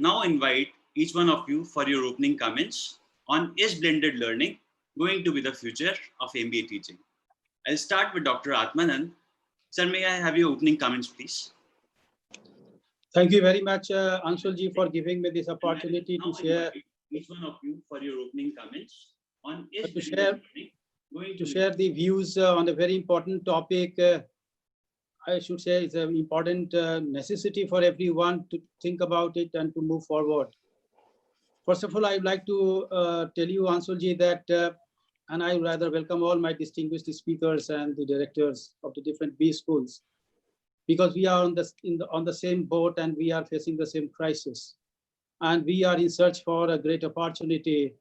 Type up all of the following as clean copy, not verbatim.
now invite each one of you for your opening comments on is blended learning going to be the future of MBA teaching. I'll start with Dr. Atmanand. Sir, may I have your opening comments, please? Thank you very much, Anshul ji, for giving me this opportunity to share. Each one of you for your opening comments on is to share the views on a very important topic. I should say it's an important necessity for everyone to think about it and to move forward. First of all, I would like to tell you, Anshul ji, that and I rather welcome all my distinguished speakers and the directors of the different B schools, because we are on the same boat and we are facing the same crisis. And we are in search for a great opportunity.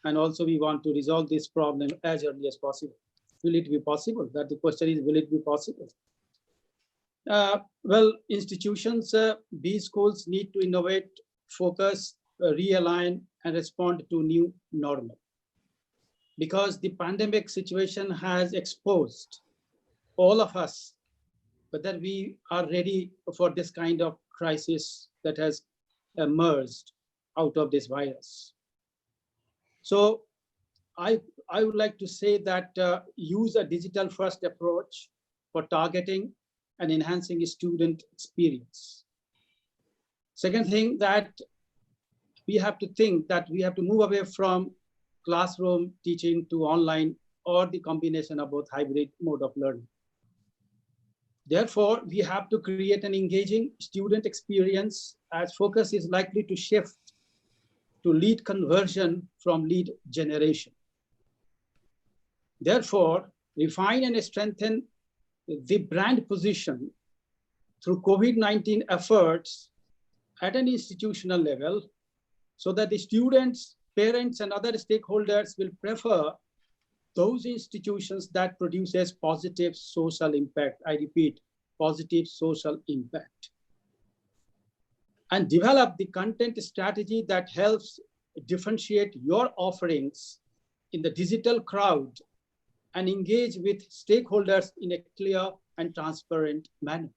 And also we want to resolve this problem as early as possible. Will it be possible? That the question is, will it be possible? Well, institutions, B schools need to innovate, focus, realign, and respond to new normal. Because the pandemic situation has exposed all of us, whether we are ready for this kind of crisis that has emerged out of this virus. So I would like to say that use a digital first approach for targeting and enhancing student experience. Second thing, that we have to think that we have to move away from classroom teaching to online or the combination of both hybrid mode of learning. Therefore, we have to create an engaging student experience as focus is likely to shift to lead conversion from lead generation. Therefore, refine and strengthen the brand position through COVID-19 efforts at an institutional level so that the students, parents, and other stakeholders will prefer those institutions that produces positive social impact. I repeat, positive social impact. And develop the content strategy that helps differentiate your offerings in the digital crowd and engage with stakeholders in a clear and transparent manner.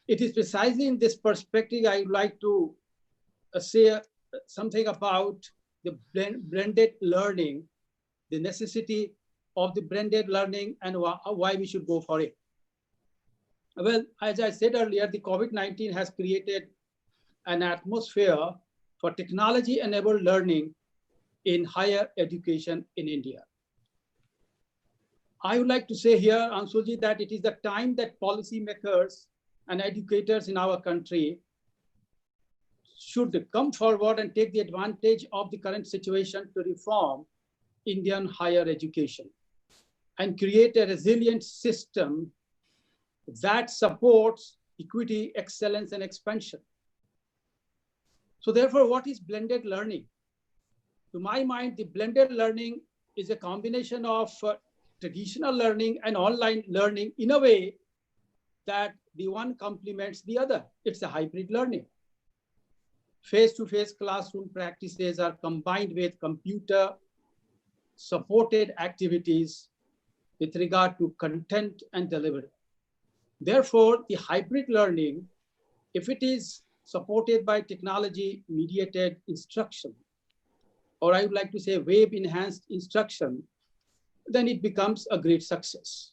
It is precisely in this perspective I would like to say something about the blended learning, the necessity of the blended learning and why we should go for it. Well, as I said earlier, the COVID-19 has created an atmosphere for technology-enabled learning in higher education in India. I would like to say here, Anshulji, that it is the time that policymakers and educators in our country should come forward and take the advantage of the current situation to reform Indian higher education and create a resilient system that supports equity, excellence, and expansion. So therefore, what is blended learning? To my mind, the blended learning is a combination of traditional learning and online learning in a way that the one complements the other. It's a hybrid learning. Face-to-face classroom practices are combined with computer-supported activities with regard to content and delivery. Therefore, the hybrid learning, if it is supported by technology-mediated instruction, or I would like to say web-enhanced instruction, then it becomes a great success.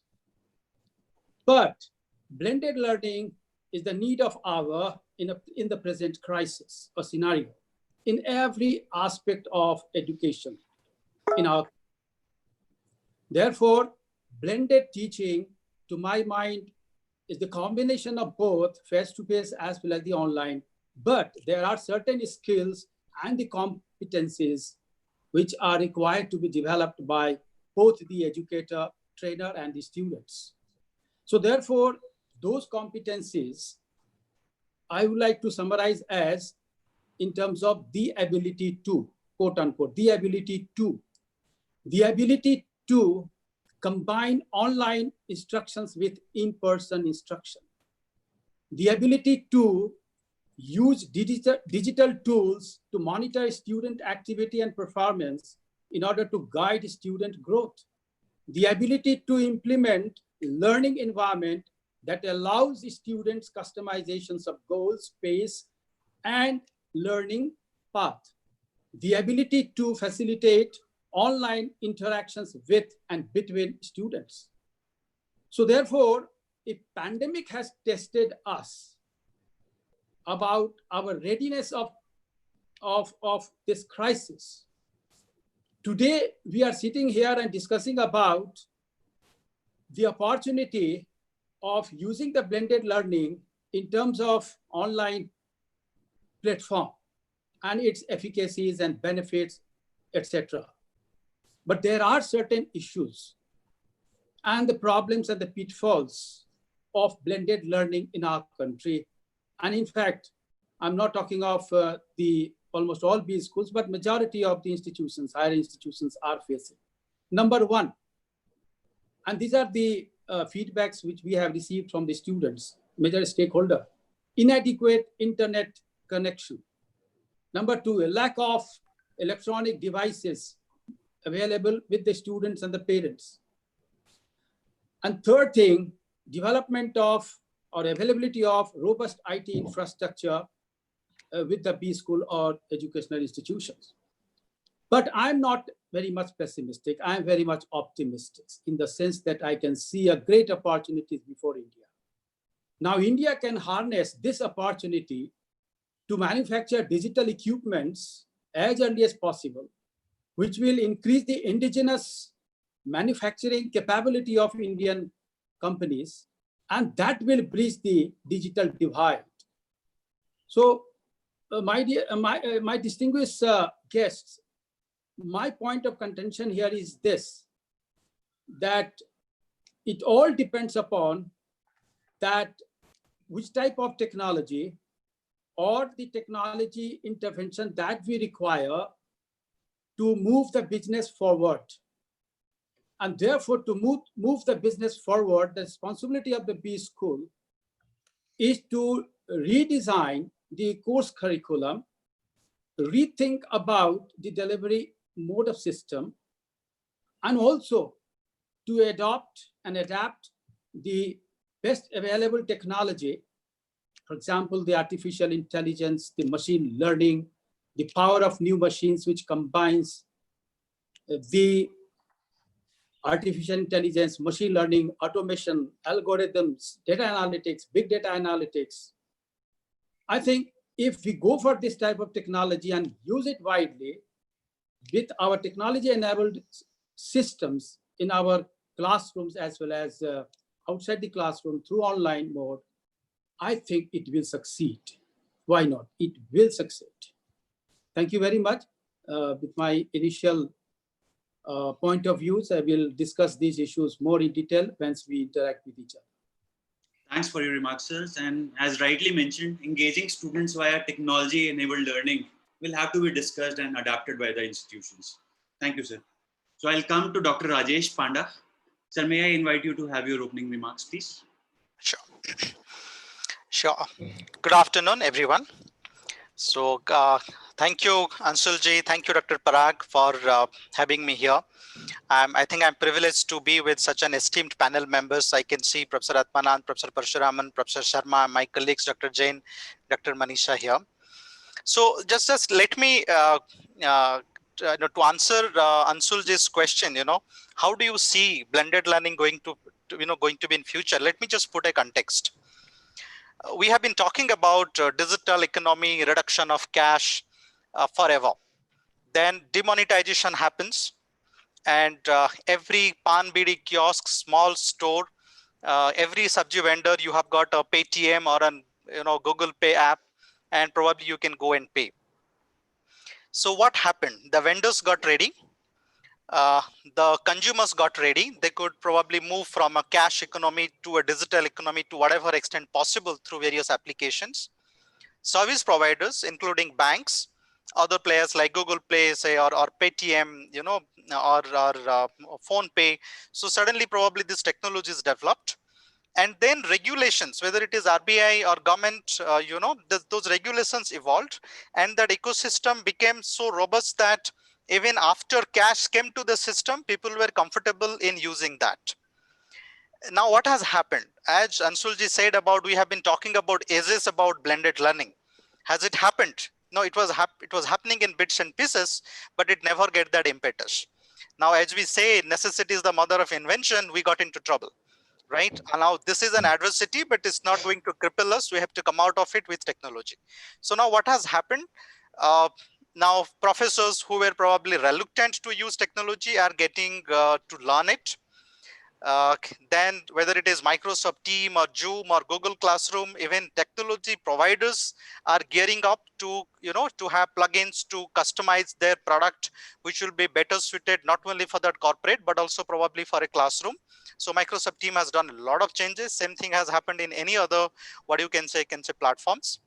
But blended learning is the need of our in the present crisis or scenario in every aspect of education in our. Therefore, blended teaching, to my mind, is the combination of both face-to-face as well as the online. But there are certain skills and the competencies which are required to be developed by both the educator, trainer, and the students. So therefore, those competencies, I would like to summarize as in terms of the ability to, quote unquote, the ability to combine online instructions with in-person instruction, the ability to use digital tools to monitor student activity and performance in order to guide student growth, the ability to implement learning environment that allows students customizations of goals, pace, and learning path, the ability to facilitate online interactions with and between students. So therefore, if pandemic has tested us about our readiness of this crisis, today we are sitting here and discussing about the opportunity of using the blended learning in terms of online platform and its efficacies and benefits, etc. But there are certain issues and the problems and the pitfalls of blended learning in our country. And in fact, I'm not talking of the almost all B schools, but majority of the institutions, higher institutions are facing. Number one, and these are the feedbacks which we have received from the students, major stakeholder, inadequate internet connection. Number two, a lack of electronic devices available with the students and the parents. And third thing, development of or availability of robust IT infrastructure with the B school or educational institutions. But I'm not very much pessimistic. I'm very much optimistic in the sense that I can see a great opportunities before India. Now, India can harness this opportunity to manufacture digital equipments as early as possible, which will increase the indigenous manufacturing capability of Indian companies, and that will bridge the digital divide. So, my distinguished guests, my point of contention here is this, that it all depends upon that which type of technology or the technology intervention that we require to move the business forward. And therefore, to move the business forward, the responsibility of the B school is to redesign the course curriculum, rethink about the delivery mode of system, and also to adopt and adapt the best available technology. For example, the artificial intelligence, the machine learning, the power of new machines, which combines the artificial intelligence, machine learning, automation, algorithms, data analytics, big data analytics. I think if we go for this type of technology and use it widely with our technology-enabled systems in our classrooms as well as outside the classroom through online mode, I think it will succeed. Why not? It will succeed. Thank you very much. With my initial point of views, I will discuss these issues more in detail once we interact with each other. Thanks for your remarks, sir. And as rightly mentioned, engaging students via technology-enabled learning will have to be discussed and adapted by the institutions. Thank you, sir. So I'll come to Dr. Rajesh Panda. Sir, may I invite you to have your opening remarks, please? Sure. Sure. Good afternoon, everyone. So thank you, Anshul ji. Thank you, Dr. Parag, for having me here. I think I'm privileged to be with such an esteemed panel members. I can see Professor Atmanand, Professor Parasuraman, Professor Sharma, my colleagues, Dr. Jain, Dr. Manisha here. So just let me, to answer Anshul ji's question, how do you see blended learning going to be in future? Let me just put a context. We have been talking about digital economy, reduction of cash forever. Then demonetization happens, and every pan bidi kiosk, small store, every sabji vendor, you have got a Paytm or an Google Pay app, and probably you can go and pay. So what happened? The vendors got ready. The consumers got ready. They could probably move from a cash economy to a digital economy to whatever extent possible through various applications. Service providers, including banks, other players like Google Play, say, or Paytm, or Phone Pay. So suddenly, probably this technology is developed, and then regulations, whether it is RBI or government, those regulations evolved, and that ecosystem became so robust that even after cash came to the system, people were comfortable in using that. Now, what has happened? As Anshul ji said about, we have been talking about ages about blended learning. Has it happened? no, it was happening in bits and pieces, but it never get that impetus. Now, as we say, necessity is the mother of invention. We got into trouble, right? And now this is an adversity, but it's not going to cripple us. We have to come out of it with technology. So now what has happened? Now professors who were probably reluctant to use technology are getting to learn it. Then whether it is Microsoft Team or Zoom or Google Classroom, even technology providers are gearing up to, to have plugins to customize their product, which will be better suited not only for that corporate, but also probably for a classroom. So Microsoft Team has done a lot of changes. Same thing has happened in any other, what you can say platforms.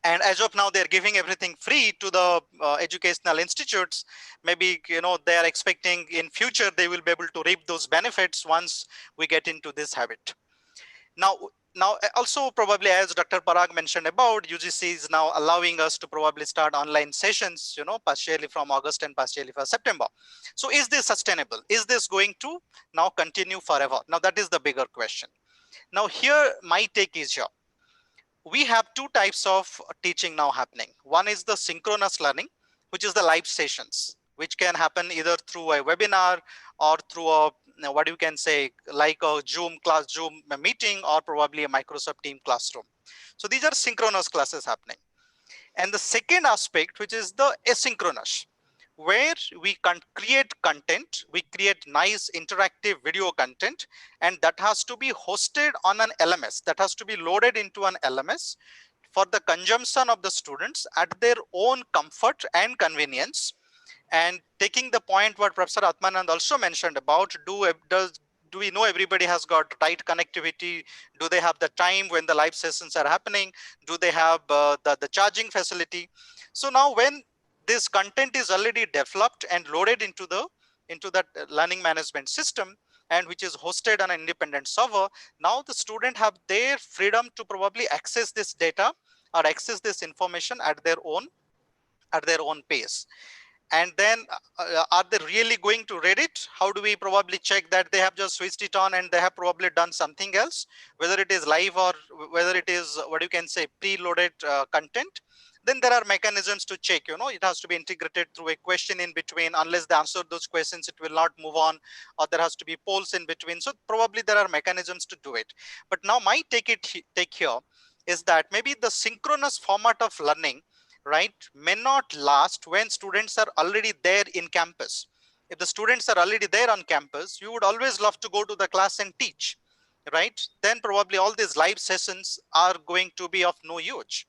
And as of now, they're giving everything free to the educational institutes. Maybe, they are expecting in future, they will be able to reap those benefits once we get into this habit. Now also probably, as Dr. Parag mentioned about, UGC is now allowing us to probably start online sessions, partially from August and partially for September. So is this sustainable? Is this going to now continue forever? Now that is the bigger question. Now here, my take is here. We have two types of teaching now happening. One is the synchronous learning, which is the live sessions, which can happen either through a webinar or through a, what you can say, like a Zoom meeting, or probably a Microsoft Team classroom. So these are synchronous classes happening. And the second aspect, which is the asynchronous, where we can create content, we create nice interactive video content, and that has to be hosted on an LMS, that has to be loaded into an LMS for the consumption of the students at their own comfort and convenience. And taking the point what Professor Atmanand also mentioned about, do we know everybody has got right connectivity? Do they have the time when the live sessions are happening? Do they have the charging facility? So now when this content is already developed and loaded into that learning management system, and which is hosted on an independent server, now the student have their freedom to probably access this data or access this information at their own pace. And then are they really going to read it? How do we probably check that they have just switched it on and they have probably done something else, whether it is live or whether it is, what you can say, preloaded content? Then there are mechanisms to check, it has to be integrated through a question in between. Unless they answer those questions, it will not move on, or there has to be polls in between. So probably there are mechanisms to do it. But now my take here is that maybe the synchronous format of learning, right, may not last when students are already there in campus. If the students are already there on campus, you would always love to go to the class and teach, right? Then probably all these live sessions are going to be of no use.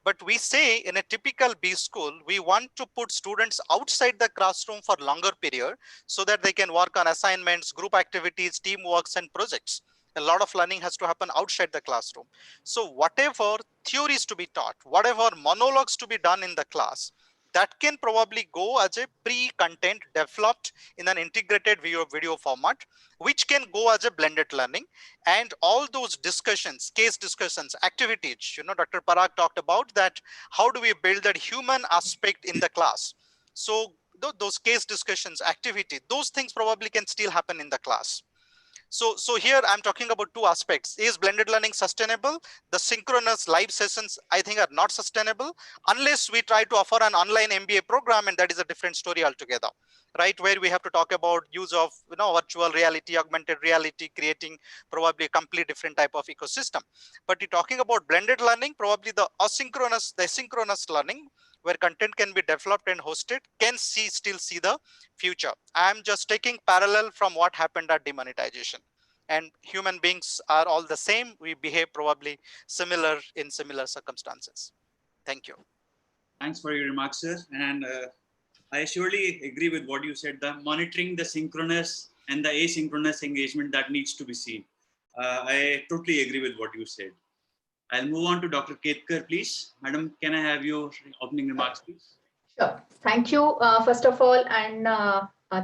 But we say in a typical B school, we want to put students outside the classroom for longer period so that they can work on assignments, group activities, teamworks, and projects. A lot of learning has to happen outside the classroom. So whatever theories to be taught, whatever monologues to be done in the class, that can probably go as a pre-content developed in an integrated video format, which can go as a blended learning. And all those discussions, case discussions, activities, Dr. Parag talked about that, how do we build that human aspect in the class? So those case discussions, activity, those things probably can still happen in the class. So here I'm talking about two aspects. Is blended learning sustainable? The synchronous live sessions, I think, are not sustainable unless we try to offer an online MBA program, and that is a different story altogether, right? Where we have to talk about use of virtual reality, augmented reality, creating probably a complete different type of ecosystem. But you're talking about blended learning, probably the asynchronous learning, where content can be developed and hosted, can still see the future. I'm just taking parallel from what happened at demonetization. And human beings are all the same. We behave probably similar in similar circumstances. Thank you. Thanks for your remarks, sir. And I surely agree with what you said, the monitoring the synchronous and the asynchronous engagement that needs to be seen. I totally agree with what you said. I'll move on to Dr. Ketkar, please. Madam, can I have your opening remarks, please? Sure. Thank you, first of all, and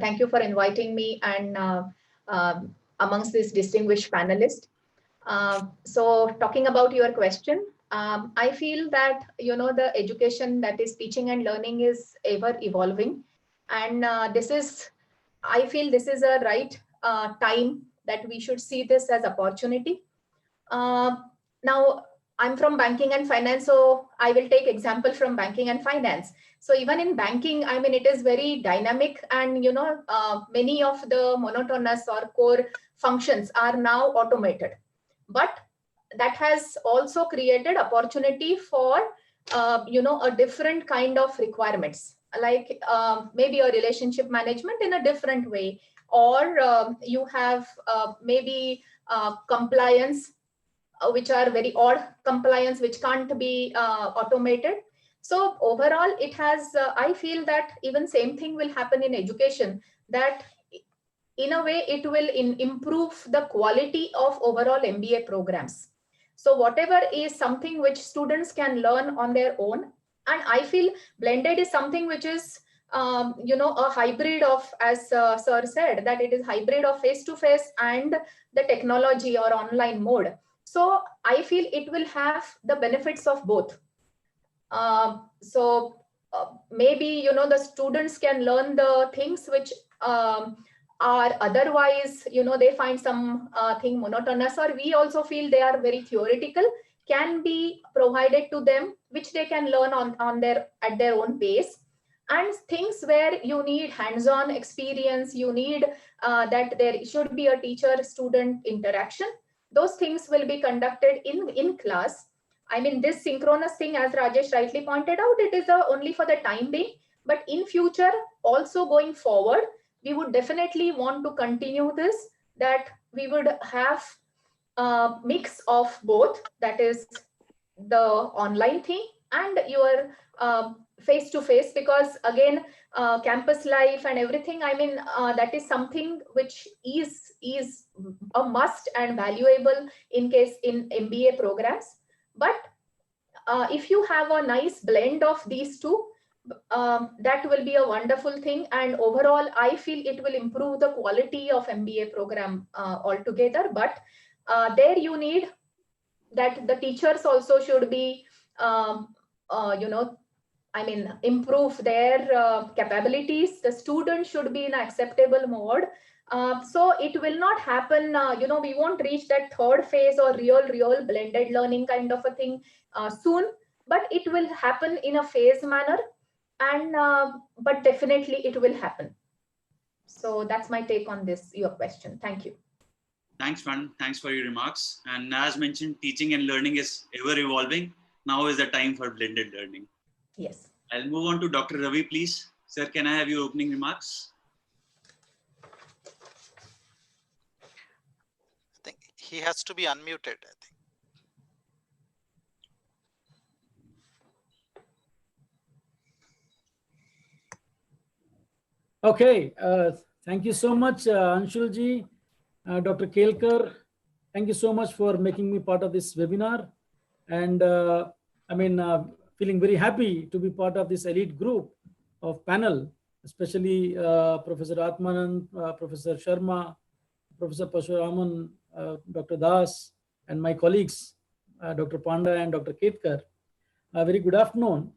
thank you for inviting me and amongst these distinguished panelists. So talking about your question, I feel that, the education, that is teaching and learning, is ever evolving. And I feel this is a right time that we should see this as opportunity. Now, I'm from banking and finance, so I will take example from banking and finance. So even in banking, I mean, it is very dynamic, and many of the monotonous or core functions are now automated. But that has also created opportunity for a different kind of requirements, like maybe a relationship management in a different way, or you have maybe compliance, which are very odd compliance, which can't be automated. So overall, it has, I feel that even same thing will happen in education, that in a way it will improve the quality of overall MBA programs. So whatever is something which students can learn on their own, and I feel blended is something which is a hybrid of, as sir said, that it is hybrid of face-to-face and the technology or online mode. So I feel it will have the benefits of both. Maybe the students can learn the things which are otherwise they find some thing monotonous, or we also feel they are very theoretical, can be provided to them, which they can learn at their own pace. And things where you need hands-on experience, you need that there should be a teacher-student interaction, those things will be conducted in class. I mean, this synchronous thing, as Rajesh rightly pointed out, it is only for the time being. But in future, also going forward, we would definitely want to continue this, that we would have a mix of both, that is the online thing and your face-to-face, because again, campus life and everything, I mean, that is something which is a must and valuable in case in MBA programs. But if you have a nice blend of these two, that will be a wonderful thing. And overall, I feel it will improve the quality of MBA program altogether. But there you need that the teachers also should be, improve their capabilities. The students should be in an acceptable mode. So it will not happen, we won't reach that third phase or real blended learning kind of a thing soon, but it will happen in a phase manner, and but definitely it will happen. So that's my take on this, your question. Thank you. Thanks, Panda. Thanks for your remarks. And as mentioned, teaching and learning is ever evolving. Now is the time for blended learning. Yes. I'll move on to Dr. Ravi, please. Sir, can I have your opening remarks? I think he has to be unmuted, I think. Okay, thank you so much, Anshul ji, Dr. Kelkar. Thank you so much for making me part of this webinar. And feeling very happy to be part of this elite group of panel, especially Professor Atmanand, Professor Sharma, Professor Parasuraman, Dr. Das, and my colleagues, Dr. Panda and Dr. Ketkar. Very good afternoon.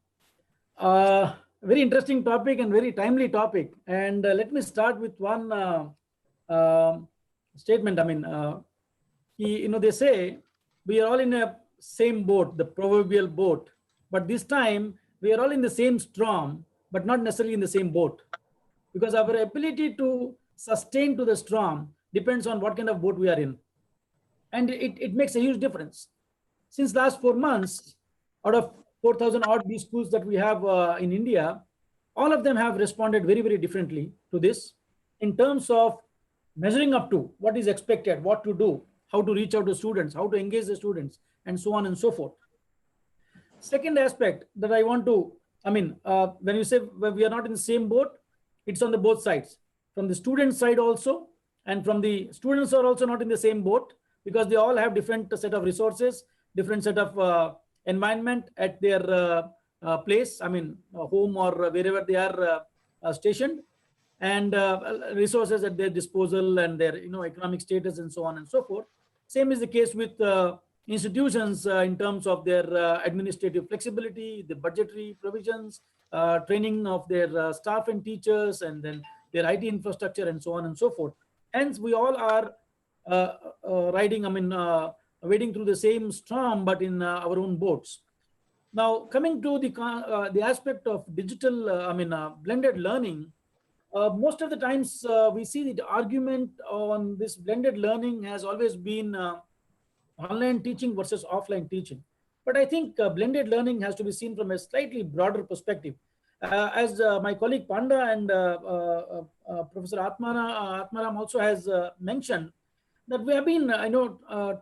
Very interesting topic and very timely topic. And let me start with one statement. I mean, they say we are all in a same boat, the proverbial boat, but this time we are all in the same storm, but not necessarily in the same boat, because our ability to sustain to the storm depends on what kind of boat we are in. And it makes a huge difference. Since last 4 months, out of 4,000 odd B schools that we have in India, all of them have responded very, very differently to this in terms of measuring up to what is expected, what to do, how to reach out to students, how to engage the students, and so on and so forth. Second aspect that I want to, when you say we are not in the same boat, it's on the both sides. From the student side also, and from the students are also not in the same boat, because they all have different set of resources, different set of environment at their place, home or wherever they are stationed, and resources at their disposal and their economic status and so on and so forth. Same is the case with institutions in terms of their administrative flexibility, the budgetary provisions, training of their staff and teachers, and then their IT infrastructure and so on and so forth. Hence, we all are riding, wading through the same storm, but in our own boats. Now, coming to the aspect of digital, blended learning, most of the times we see the argument on this blended learning has always been online teaching versus offline teaching. But I think blended learning has to be seen from a slightly broader perspective. As my colleague Panda and Professor Atmanand also has mentioned, that we have been,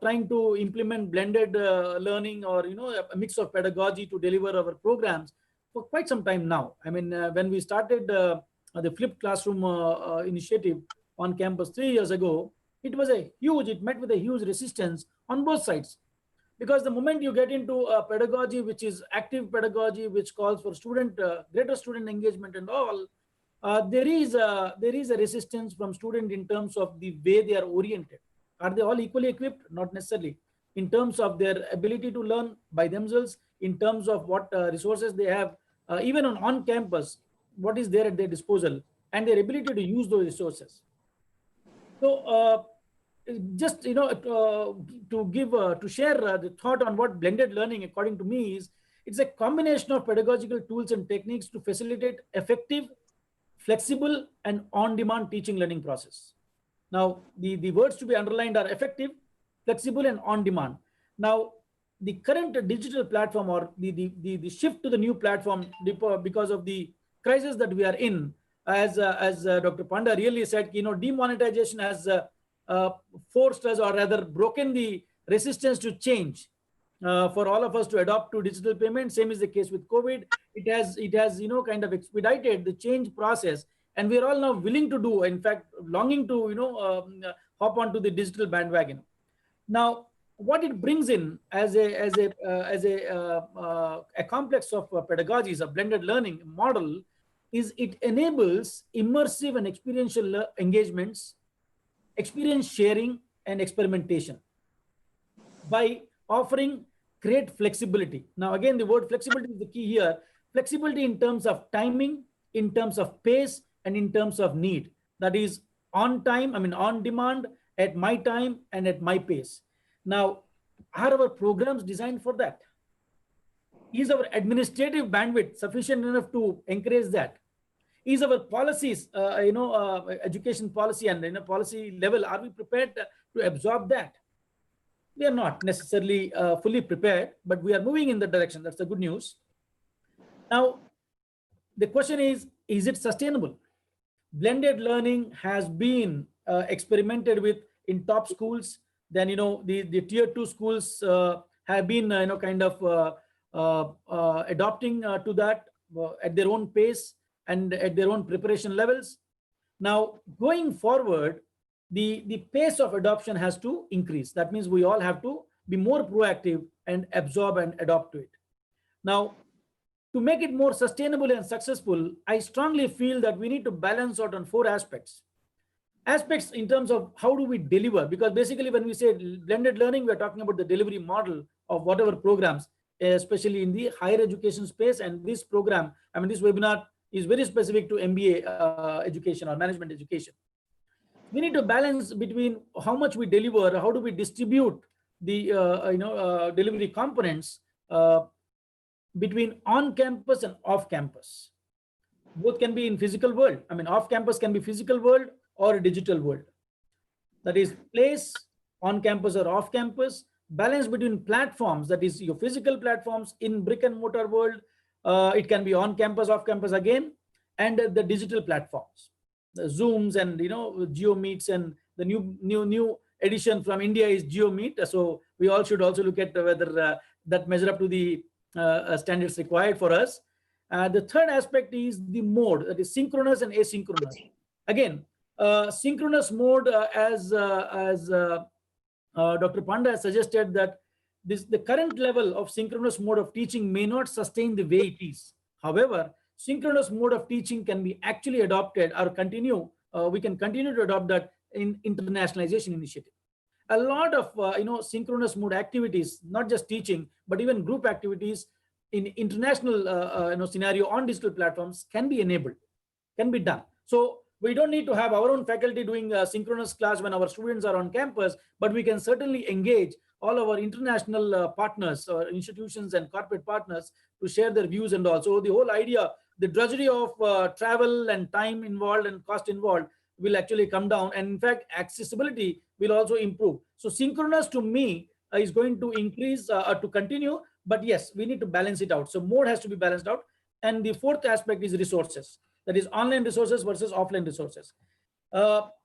trying to implement blended learning, or a mix of pedagogy to deliver our programs for quite some time now. I mean, when we started the flipped classroom initiative on campus 3 years ago, it met with a huge resistance on both sides. Because the moment you get into a pedagogy which is active pedagogy, which calls for greater student engagement and all, there is a resistance from student in terms of the way they are oriented. Are they all equally equipped? Not necessarily. In terms of their ability to learn by themselves, in terms of what resources they have, even on campus, what is there at their disposal, and their ability to use those resources. So just to share the thought on what blended learning according to me is, it's a combination of pedagogical tools and techniques to facilitate effective, flexible, and on-demand teaching learning process. Now, the words to be underlined are effective, flexible, and on-demand. Now, the current digital platform, or the shift to the new platform because of the crisis that we are in, as Dr. Panda really said, demonetization has forced us, or rather broken the resistance to change for all of us to adopt to digital payment. Same is the case with COVID. It has kind of expedited the change process, and we are all now willing to do, in fact, longing to hop onto the digital bandwagon. Now, what it brings in as a complex of pedagogies, a blended learning model, is it enables immersive and experiential engagements, experience sharing, and experimentation by offering great flexibility. Now, again, the word flexibility is the key here. Flexibility in terms of timing, in terms of pace, and in terms of need. That is on time, on demand, at my time, and at my pace. Now, are our programs designed for that? Is our administrative bandwidth sufficient enough to encourage that? Is our policies, education policy and policy level, are we prepared to absorb that? We are not necessarily fully prepared, but we are moving in that direction. That's the good news. Now, the question is it sustainable? Blended learning has been experimented with in top schools. Then, the tier 2 schools have been, adopting to that at their own pace and at their own preparation levels. Now, going forward, the pace of adoption has to increase. That means we all have to be more proactive and absorb and adopt to it. Now, to make it more sustainable and successful, I strongly feel that we need to balance out on 4 aspects. Aspects in terms of how do we deliver, because basically when we say blended learning, we're talking about the delivery model of whatever programs, especially in the higher education space. And this program, this webinar is very specific to MBA education or management education. We need to balance between how much we deliver, how do we distribute the delivery components between on-campus and off-campus. Both can be in physical world. Off-campus can be physical world or a digital world. That is place, on-campus or off-campus. Balance between platforms, that is your physical platforms in brick and mortar world. It can be on-campus, off-campus again, and the digital platforms, the Zooms and GeoMeets, and the new edition from India is GeoMeet. So we all should also look at whether that measure up to the standards required for us. The third aspect is the mode, that is synchronous and asynchronous. Again, synchronous mode, as Dr. Panda has suggested, that the current level of synchronous mode of teaching may not sustain the way it is. However, synchronous mode of teaching can be actually adopted or continue. We can continue to adopt that in internationalization initiative. A lot of synchronous mode activities, not just teaching, but even group activities in international scenario on digital platforms can be enabled, can be done. So we don't need to have our own faculty doing a synchronous class when our students are on campus, but we can certainly engage all our international partners or institutions and corporate partners to share their views and all. So the whole idea, the drudgery of travel and time involved and cost involved will actually come down. And in fact, accessibility will also improve. So synchronous to me is going to increase to continue, but yes, we need to balance it out. So mode has to be balanced out. And the fourth aspect is resources. That is online resources versus offline resources.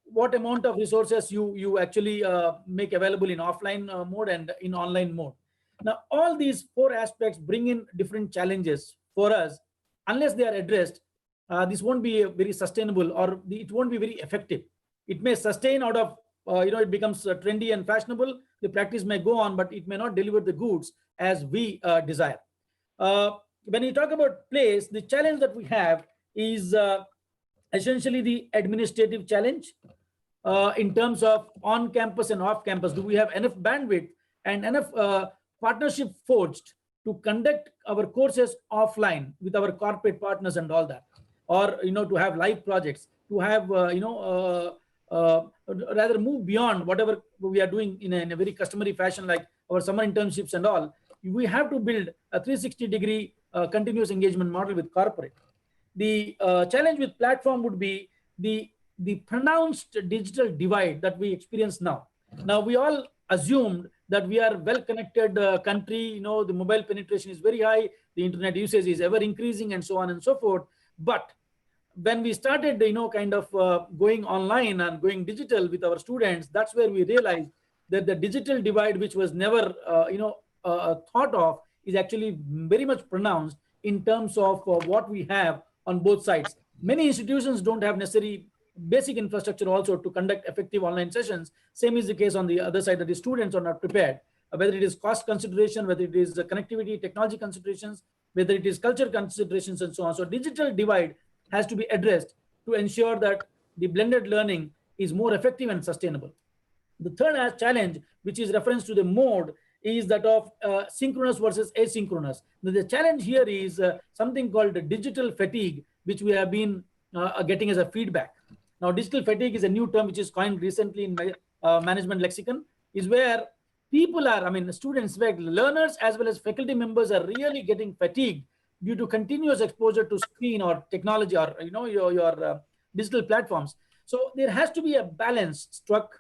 What amount of resources you actually make available in offline mode and in online mode. Now, all these four aspects bring in different challenges for us. Unless they are addressed, this won't be very sustainable, or it won't be very effective. It may sustain out of, it becomes trendy and fashionable. The practice may go on, but it may not deliver the goods as we desire. When you talk about place, the challenge that we have is essentially the administrative challenge in terms of on-campus and off-campus. Do we have enough bandwidth and enough partnership forged to conduct our courses offline with our corporate partners and all that? Or, to have live projects, to have, rather move beyond whatever we are doing in a very customary fashion, like our summer internships and all. We have to build a 360-degree continuous engagement model with corporate. The challenge with platform would be the pronounced digital divide that we experience now. Now, we all assumed that we are well-connected country, the mobile penetration is very high, the internet usage is ever increasing, and so on and so forth. But when we started, going online and going digital with our students, that's where we realized that the digital divide, which was never, thought of, is actually very much pronounced in terms of what we have on both sides. Many institutions don't have necessary basic infrastructure also to conduct effective online sessions. Same is the case on the other side, that the students are not prepared, whether it is cost consideration, whether it is connectivity, technology considerations, whether it is culture considerations, and so on. So digital divide has to be addressed to ensure that the blended learning is more effective and sustainable. The third challenge, which is reference to the mode, is that of synchronous versus asynchronous. The challenge here is something called digital fatigue, which we have been getting as a feedback. Now, digital fatigue is a new term which is coined recently in my management lexicon, is where people are, students, learners as well as faculty members are really getting fatigued due to continuous exposure to screen or technology or your digital platforms. So there has to be a balance struck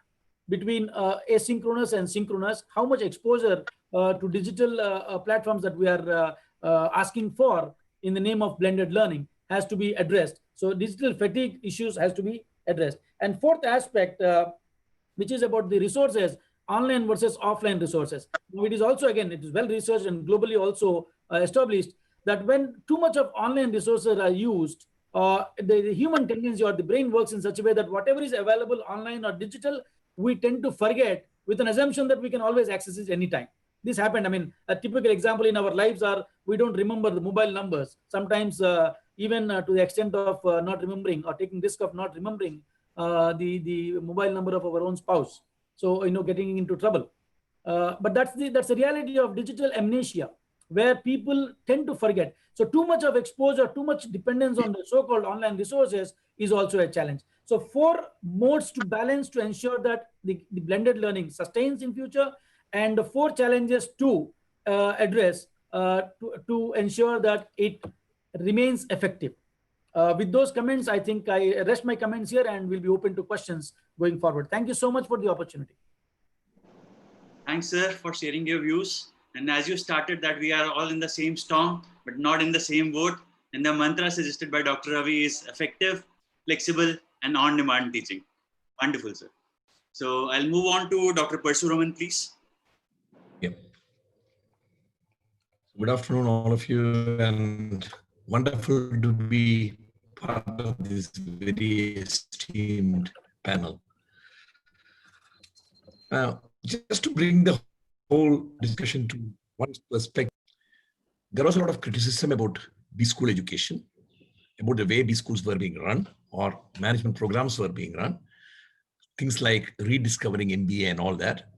between asynchronous and synchronous. How much exposure to digital platforms that we are asking for in the name of blended learning has to be addressed. So digital fatigue issues has to be addressed. And fourth aspect, which is about the resources, online versus offline resources. Now, it is also, again, it is well researched and globally also established that when too much of online resources are used, the human tendency or the brain works in such a way that whatever is available online or digital, we tend to forget with an assumption that we can always access it anytime. This happened. A typical example in our lives are we don't remember the mobile numbers. Sometimes even to the extent of not remembering or taking risk of not remembering the mobile number of our own spouse. So, getting into trouble. But that's the reality of digital amnesia, where people tend to forget. So too much of exposure, too much dependence on the so-called online resources is also a challenge. So 4 modes to balance to ensure that the blended learning sustains in future, and 4 challenges to address to ensure that it remains effective. With those comments, I think I rest my comments here and will be open to questions going forward. Thank you so much for the opportunity. Thanks, sir, for sharing your views. And as you started that we are all in the same storm, but not in the same boat. And the mantra suggested by Dr. Ravi is effective, flexible, and on-demand teaching. Wonderful, sir. So I'll move on to Dr. Parasuraman, please. Yep. Good afternoon, all of you, and wonderful to be part of this very esteemed panel. Now, just to bring the whole discussion to one perspective, there was a lot of criticism about B-school education, about the way B-schools were being run or management programs were being run, things like rediscovering MBA and all that.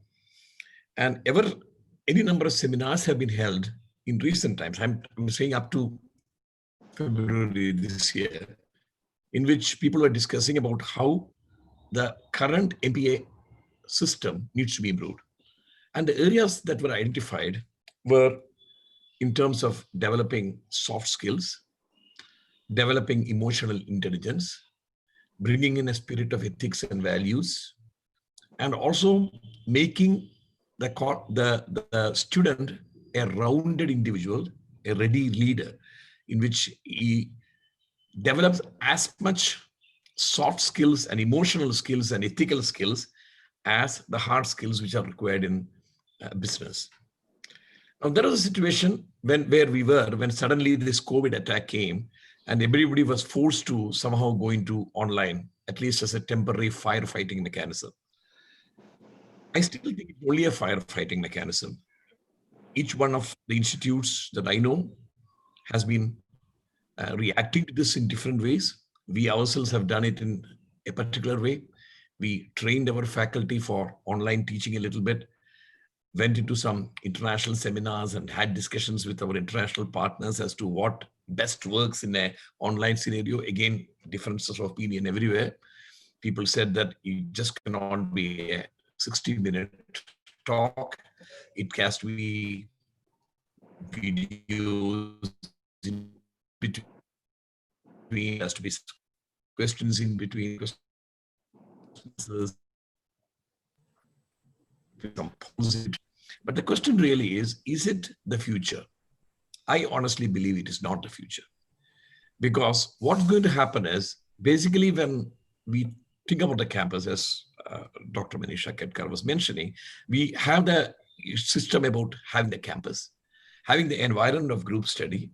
And any number of seminars have been held in recent times, I'm saying up to February this year, in which people were discussing about how the current MBA system needs to be improved. And the areas that were identified were in terms of developing soft skills, developing emotional intelligence, bringing in a spirit of ethics and values, and also making the student a rounded individual, a ready leader, in which he develops as much soft skills and emotional skills and ethical skills as the hard skills which are required in business. Now, there was a situation when suddenly this COVID attack came and everybody was forced to somehow go into online, at least as a temporary firefighting mechanism. I still think it's only a firefighting mechanism. Each one of the institutes that I know has been reacting to this in different ways. We ourselves have done it in a particular way. We trained our faculty for online teaching a little bit, went into some international seminars and had discussions with our international partners as to what best works in an online scenario. Again, differences of opinion everywhere. People said that it just cannot be a 60-minute talk. It has to be videos in between, it has to be questions in between, but the question really is it the future? I honestly believe it is not the future, because what's going to happen is basically when we think about the campus, as Dr. Manisha Ketkar was mentioning, we have the system about having the campus, having the environment of group study,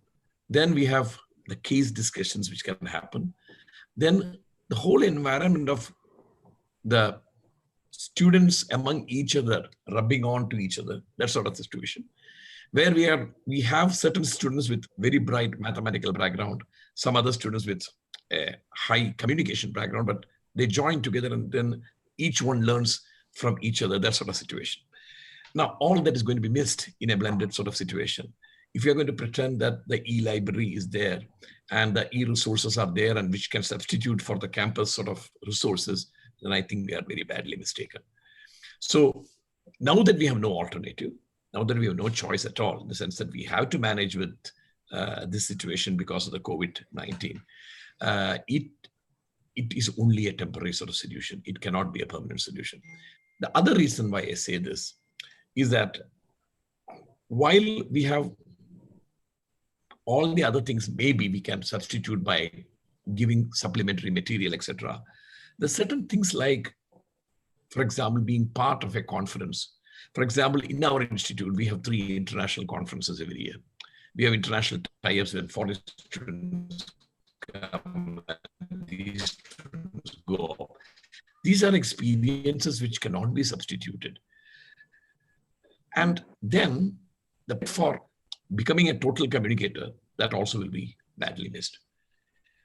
then we have the case discussions which can happen, then the whole environment of the students among each other, rubbing on to each other, that sort of situation, where we have certain students with very bright mathematical background, some other students with a high communication background, but they join together and then each one learns from each other, that sort of situation. Now, all that is going to be missed in a blended sort of situation. If you're going to pretend that the e-library is there and the e-resources are there and which can substitute for the campus sort of resources, then I think we are very badly mistaken. So now that we have no alternative, now that we have no choice at all, in the sense that we have to manage with this situation because of the COVID-19, it is only a temporary sort of solution. It cannot be a permanent solution. The other reason why I say this is that while we have all the other things, maybe we can substitute by giving supplementary material, etc. There's certain things like, for example, being part of a conference. For example, in our institute, we have 3 international conferences every year. We have international tie-ups when foreign students come and these students go. These are experiences which cannot be substituted. And then for becoming a total communicator, that also will be badly missed.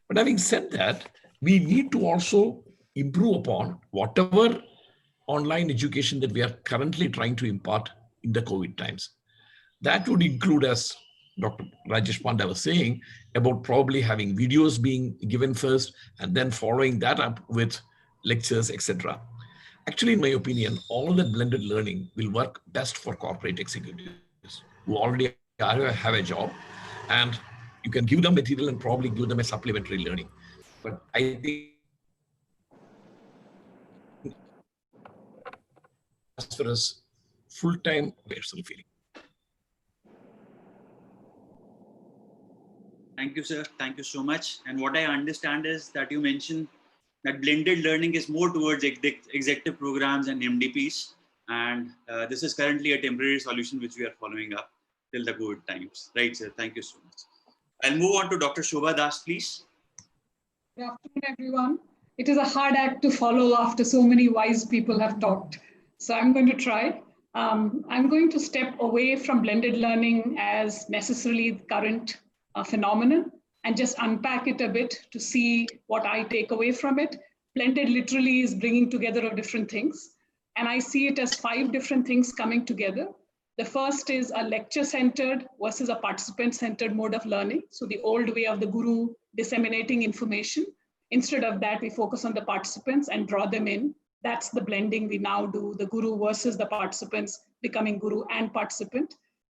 But having said that, we need to also improve upon whatever online education that we are currently trying to impart in the COVID times. That would include, as Dr. Rajesh Panda was saying, about probably having videos being given first and then following that up with lectures, etc. Actually, in my opinion, all that blended learning will work best for corporate executives who already have a job, and you can give them material and probably give them a supplementary learning. But I think as far as full-time personal feeling. Thank you, sir. Thank you so much. And what I understand is that you mentioned that blended learning is more towards executive programs and MDPs. And this is currently a temporary solution which we are following up till the COVID times. Right, sir. Thank you so much. I'll move on to Dr. Shobha Das, please. Good afternoon, everyone. It is a hard act to follow after so many wise people have talked. So I'm going to try. I'm going to step away from blended learning as necessarily the current phenomenon and just unpack it a bit to see what I take away from it. Blended literally is bringing together of different things. And I see it as 5 different things coming together. The first is a lecture-centered versus a participant-centered mode of learning. So the old way of the guru disseminating information. Instead of that, we focus on the participants and draw them in. That's the blending we now do, the guru versus the participants becoming guru and participant.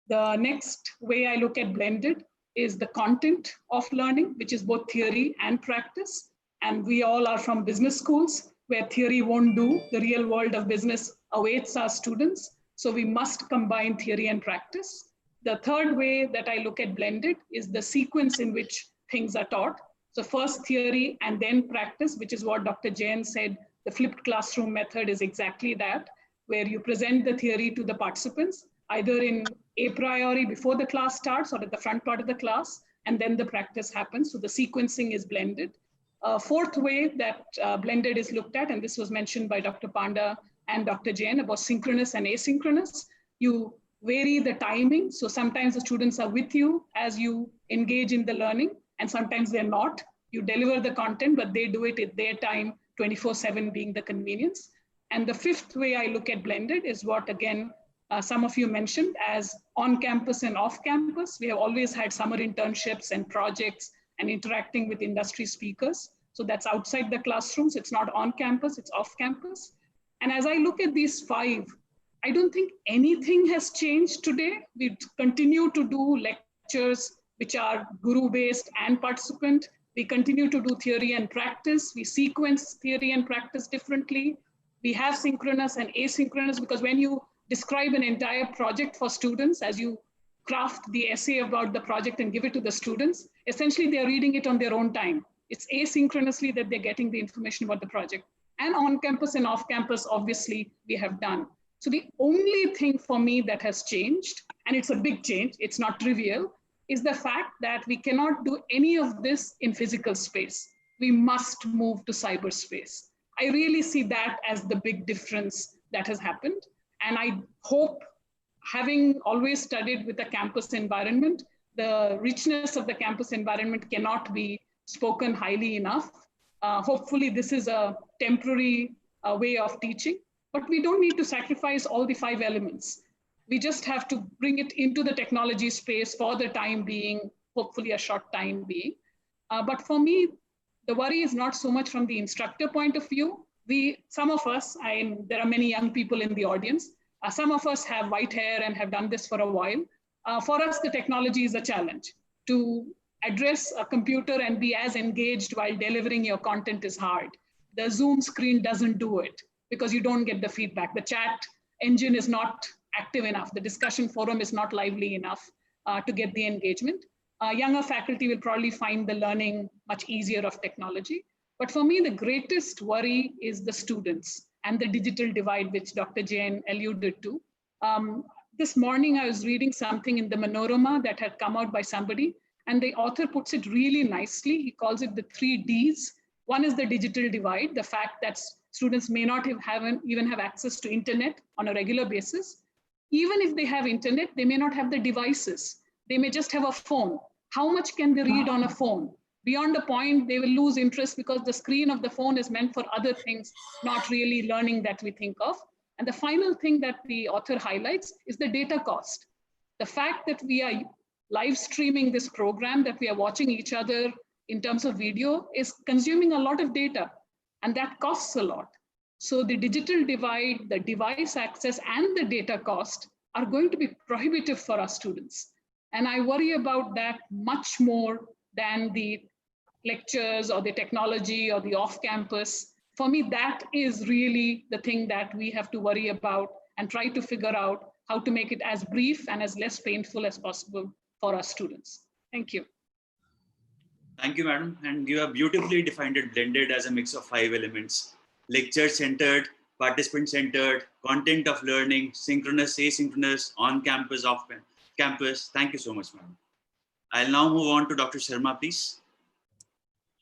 The next way I look at blended is the content of learning, which is both theory and practice. And we all are from business schools where theory won't do. The real world of business awaits our students. So we must combine theory and practice. The third way that I look at blended is the sequence in which things are taught. So first theory and then practice, which is what Dr. Jain said. The flipped classroom method is exactly that, where you present the theory to the participants, either in a priori before the class starts or at the front part of the class, and then the practice happens. So the sequencing is blended. Fourth way that blended is looked at, and this was mentioned by Dr. Panda and Dr. Jain about synchronous and asynchronous. You vary the timing. So sometimes the students are with you as you engage in the learning, and sometimes they're not. You deliver the content, but they do it at their time, 24/7 being the convenience. And the fifth way I look at blended is what, again, some of you mentioned as on-campus and off-campus. We have always had summer internships and projects and interacting with industry speakers. So that's outside the classrooms. It's not on campus, it's off campus. And as I look at these five, I don't think anything has changed today. We continue to do lectures which are guru-based and participant. We continue to do theory and practice. We sequence theory and practice differently. We have synchronous and asynchronous, because when you describe an entire project for students, as you craft the essay about the project and give it to the students, essentially they're reading it on their own time. It's asynchronously that they're getting the information about the project. And on campus and off campus, obviously, we have done. So the only thing for me that has changed, and it's a big change, it's not trivial, is the fact that we cannot do any of this in physical space. We must move to cyberspace. I really see that as the big difference that has happened. And I hope, having always studied with a campus environment, the richness of the campus environment cannot be spoken highly enough. Hopefully this is a temporary way of teaching, but we don't need to sacrifice all the 5 elements. We just have to bring it into the technology space for the time being, hopefully a short time being. But for me, the worry is not so much from the instructor point of view. Some of us, there are many young people in the audience, some of us have white hair and have done this for a while. For us, the technology is a challenge. To address a computer and be as engaged while delivering your content is hard. The Zoom screen doesn't do it because you don't get the feedback. The chat engine is not active enough. The discussion forum is not lively enough to get the engagement. Younger faculty will probably find the learning much easier of technology. But for me, the greatest worry is the students and the digital divide, which Dr. Jain alluded to. This morning, I was reading something in the Manorama that had come out by somebody, and the author puts it really nicely. He calls it the 3 Ds. One is the digital divide, the fact that students may not even have access to internet on a regular basis. Even if they have internet, they may not have the devices. They may just have a phone. How much can they read on a phone? Beyond the point, they will lose interest because the screen of the phone is meant for other things, not really learning that we think of. And the final thing that the author highlights is the data cost. The fact that we are live streaming this program, that we are watching each other in terms of video, is consuming a lot of data, and that costs a lot. So the digital divide, the device access, and the data cost are going to be prohibitive for our students. And I worry about that much more than the lectures or the technology or the off-campus. For me, that is really the thing that we have to worry about and try to figure out how to make it as brief and as less painful as possible for our students. Thank you. Thank you, madam. And you have beautifully defined it, blended as a mix of 5 elements: lecture-centered, participant-centered, content of learning, synchronous, asynchronous, on-campus, off-campus. Thank you so much, madam. I'll now move on to Dr. Sharma, please.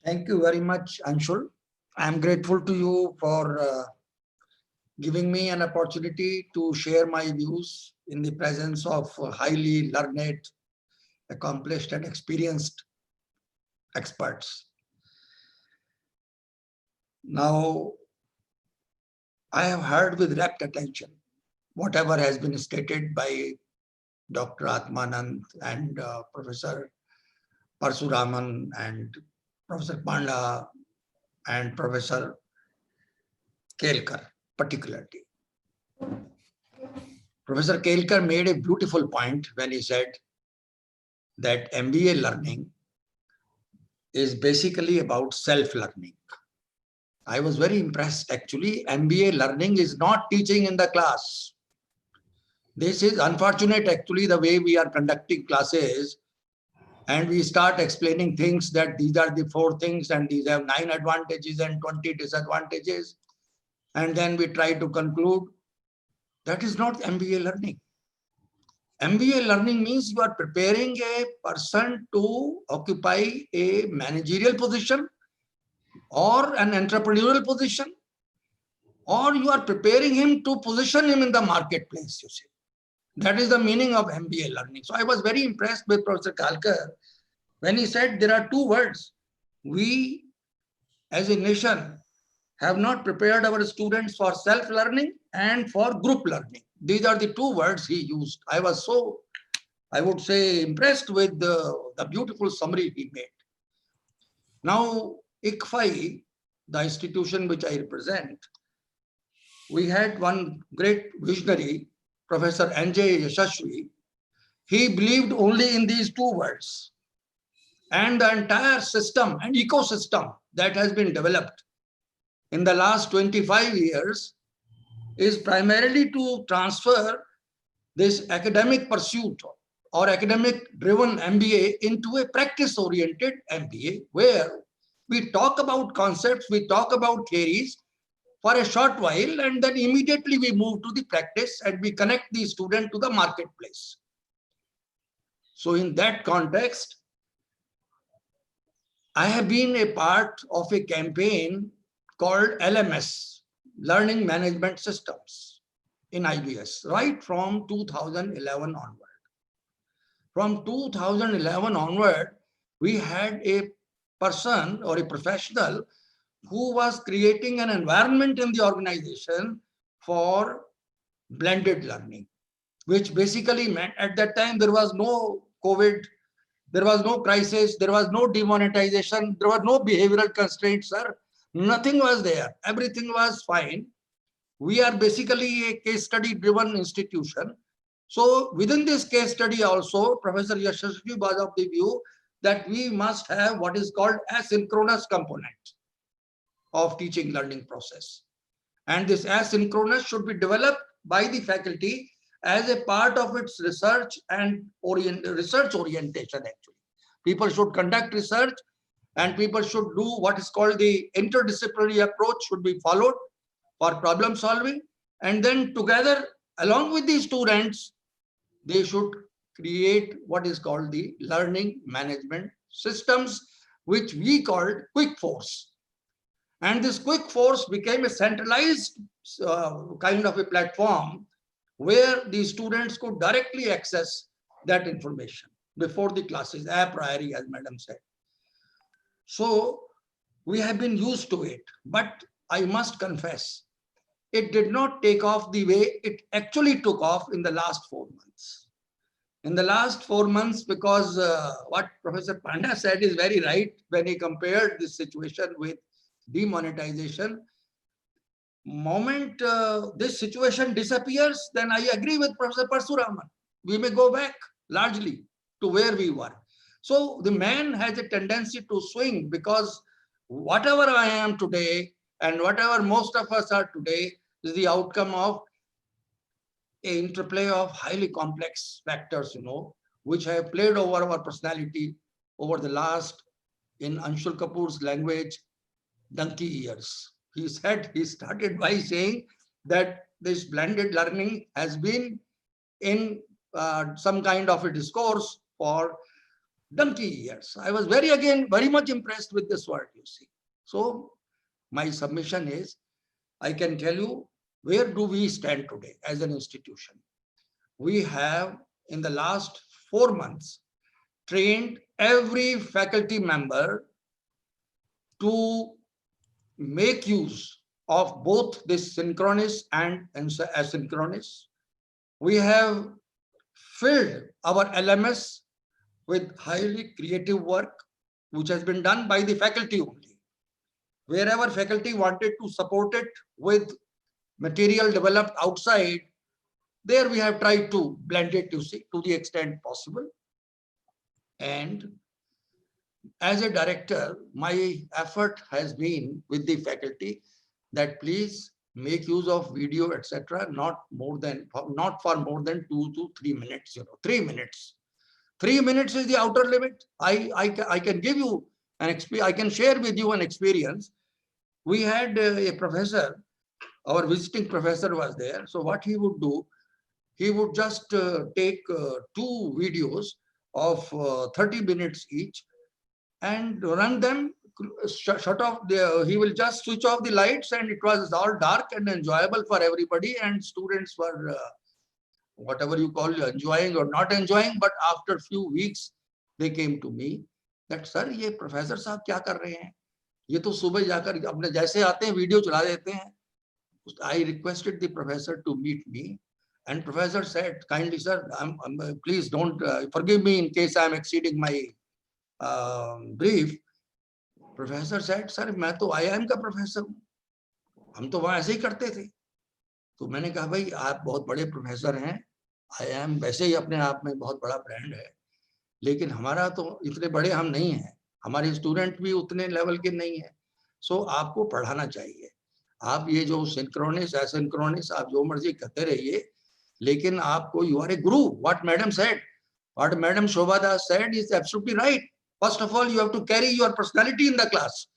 Thank you very much, Anshul. I'm grateful to you for giving me an opportunity to share my views in the presence of highly learned, accomplished, and experienced experts. Now, I have heard with rapt attention whatever has been stated by Dr. Atmanand and Professor Parasuraman and Professor Panda and Professor Kelkar. particularly. Professor Ketkar made a beautiful point when he said that MBA learning is basically about self-learning. I was very impressed. Actually, MBA learning is not teaching in the class. This is unfortunate, actually, the way we are conducting classes, and we start explaining things that these are the 4 things and these have 9 advantages and 20 disadvantages. And then we try to conclude. That is not MBA learning. MBA learning means you are preparing a person to occupy a managerial position or an entrepreneurial position, or you are preparing him to position him in the marketplace, you see. That is the meaning of MBA learning. So I was very impressed with Professor Kalkar when he said there are 2 words. We as a nation have not prepared our students for self-learning and for group learning. These are the 2 words he used. I was so, I would say, impressed with the beautiful summary he made. Now, ICFI, the institution which I represent, we had one great visionary, Professor N.J. Yashasvi. He believed only in these 2 words. And the entire system and ecosystem that has been developed in the last 25 years is primarily to transfer this academic pursuit or academic driven MBA into a practice oriented MBA, where we talk about concepts, we talk about theories for a short while, and then immediately we move to the practice and we connect the student to the marketplace. So in that context, I have been a part of a campaign called LMS, Learning Management Systems, in IBS, right from 2011 onward. From 2011 onward, we had a person or a professional who was creating an environment in the organization for blended learning, which basically meant at that time there was no COVID, there was no crisis, there was no demonetization, there was no behavioral constraints, sir. Nothing was there. Everything was fine. We are basically a case study driven institution. So within this case study also, Professor Yashasvi was of the view that we must have what is called asynchronous component of teaching learning process. And this asynchronous should be developed by the faculty as a part of its research and research orientation actually. People should conduct research and people should do what is called the interdisciplinary approach should be followed for problem solving. And then together, along with the students, they should create what is called the learning management systems, which we called Quick Force. And this Quick Force became a centralized kind of a platform where the students could directly access that information before the classes, a priori, as Madam said. So we have been used to it, but I must confess, it did not take off the way it actually took off in the last 4 months. In the last 4 months, because what Professor Panda said is very right when he compared this situation with demonetization. Moment this situation disappears, then I agree with Professor Parasuraman. We may go back largely to where we were. So the man has a tendency to swing because whatever I am today and whatever most of us are today is the outcome of an interplay of highly complex factors, which have played over our personality over the last, in Anshul Kapoor's language, donkey years. He started by saying that this blended learning has been in some kind of a discourse for donkey years. I was very much impressed with this word, you see. So my submission is, I can tell you, where do we stand today as an institution? We have, in the last 4 months, trained every faculty member to make use of both this synchronous and asynchronous. We have filled our LMS with highly creative work, which has been done by the faculty only. Wherever faculty wanted to support it with material developed outside, there we have tried to blend it, you see, to the extent possible. And as a director, my effort has been with the faculty that please make use of video, etc., not for more than 2 to 3 minutes. 3 minutes. 3 minutes is the outer limit. I can give you an experience. I can share with you an experience. We had a professor. Our visiting professor was there. So what he would do, he would just take 2 videos of 30 minutes each and run them, shut off he will just switch off the lights, and it was all dark and enjoyable for everybody, and students were whatever you call enjoying or not enjoying. But after a few weeks they came to me that, sir, ये professor साहब क्या कर रहे हैं, ये तो सुबह जाकर अपने जैसे आते हैं वीडियो चला देते हैं. I requested the professor to meet me, and professor said kindly, sir, please don't forgive me in case I am exceeding my brief. Professor said, sir, मैं तो IIM का प्रोफेसर हूँ, हम तो वहाँ ऐसे ही करते थे. तो मैंने कहा, भाई आप बहुत बड़े प्रोफेसर हैं, IIM वैसे ही अपने आप में बहुत बड़ा ब्रांड है, लेकिन हमारा तो इतने बड़े हम नहीं हैं, हमारे स्टूडेंट भी उतने लेवल के नहीं है. सो आपको पढ़ाना चाहिए. आप ये जो सिंक्रोनिस एसिंक्रोनिस आप जो मर्जी करते रहिए, लेकिन आपको you R A Guru. What madam said, what madam Shobha Das said is absolutely right. First of all, you have to carry your personality in the class.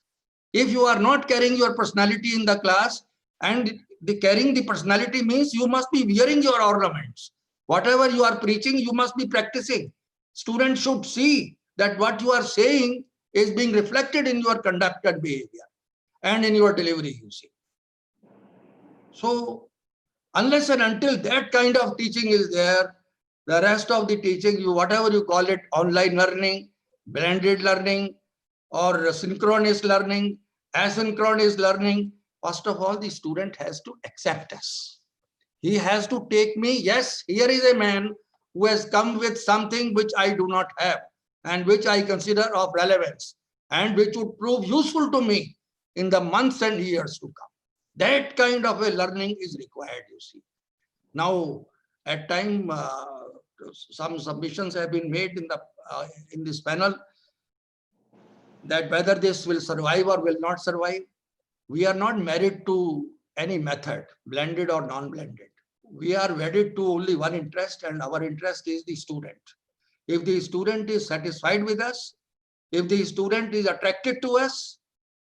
If you are not carrying your personality in the class, and carrying the personality means you must be wearing your ornaments. Whatever you are preaching, you must be practicing. Students should see that what you are saying is being reflected in your conduct and behavior and in your delivery, you see. So, unless and until that kind of teaching is there, the rest of the teaching, whatever you call it, online learning, blended learning, or synchronous learning, asynchronous learning, first of all, the student has to accept us. He has to take me, yes, here is a man who has come with something which I do not have and which I consider of relevance and which would prove useful to me in the months and years to come. That kind of a learning is required, you see. Now, at time, some submissions have been made in this panel that whether this will survive or will not survive. We are not married to any method, blended or non-blended. We are wedded to only one interest, and our interest is the student. If the student is satisfied with us, if the student is attracted to us,